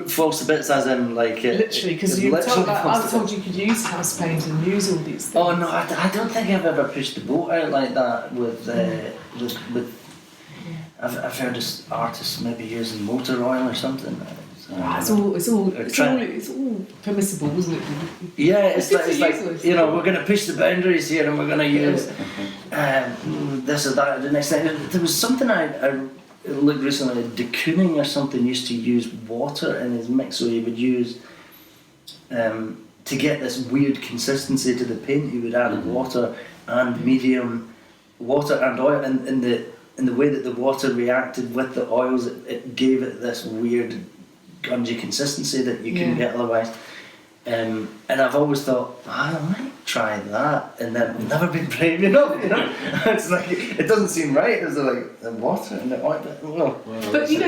Falls to bits as in like... literally, because I was told you could use house paint and use all these things. Oh no, I don't think I've ever pushed the boat out like that with I've heard of artists maybe using motor oil or something. It's all permissible, isn't it? Yeah, it's like you know, we're going to push the boundaries here and we're going to use this or that. The next thing, there was something I looked recently, de Kooning or something used to use water in his mix, so he would use to get this weird consistency to the paint, he would add water and medium water and oil, and in the way that the water reacted with the oils, it gave it this weird gungy consistency that you couldn't get otherwise. And I've always thought, I might try that, and then I've never been brave enough, you know? It's like, it doesn't seem right, it's like the water and the oil, but you know,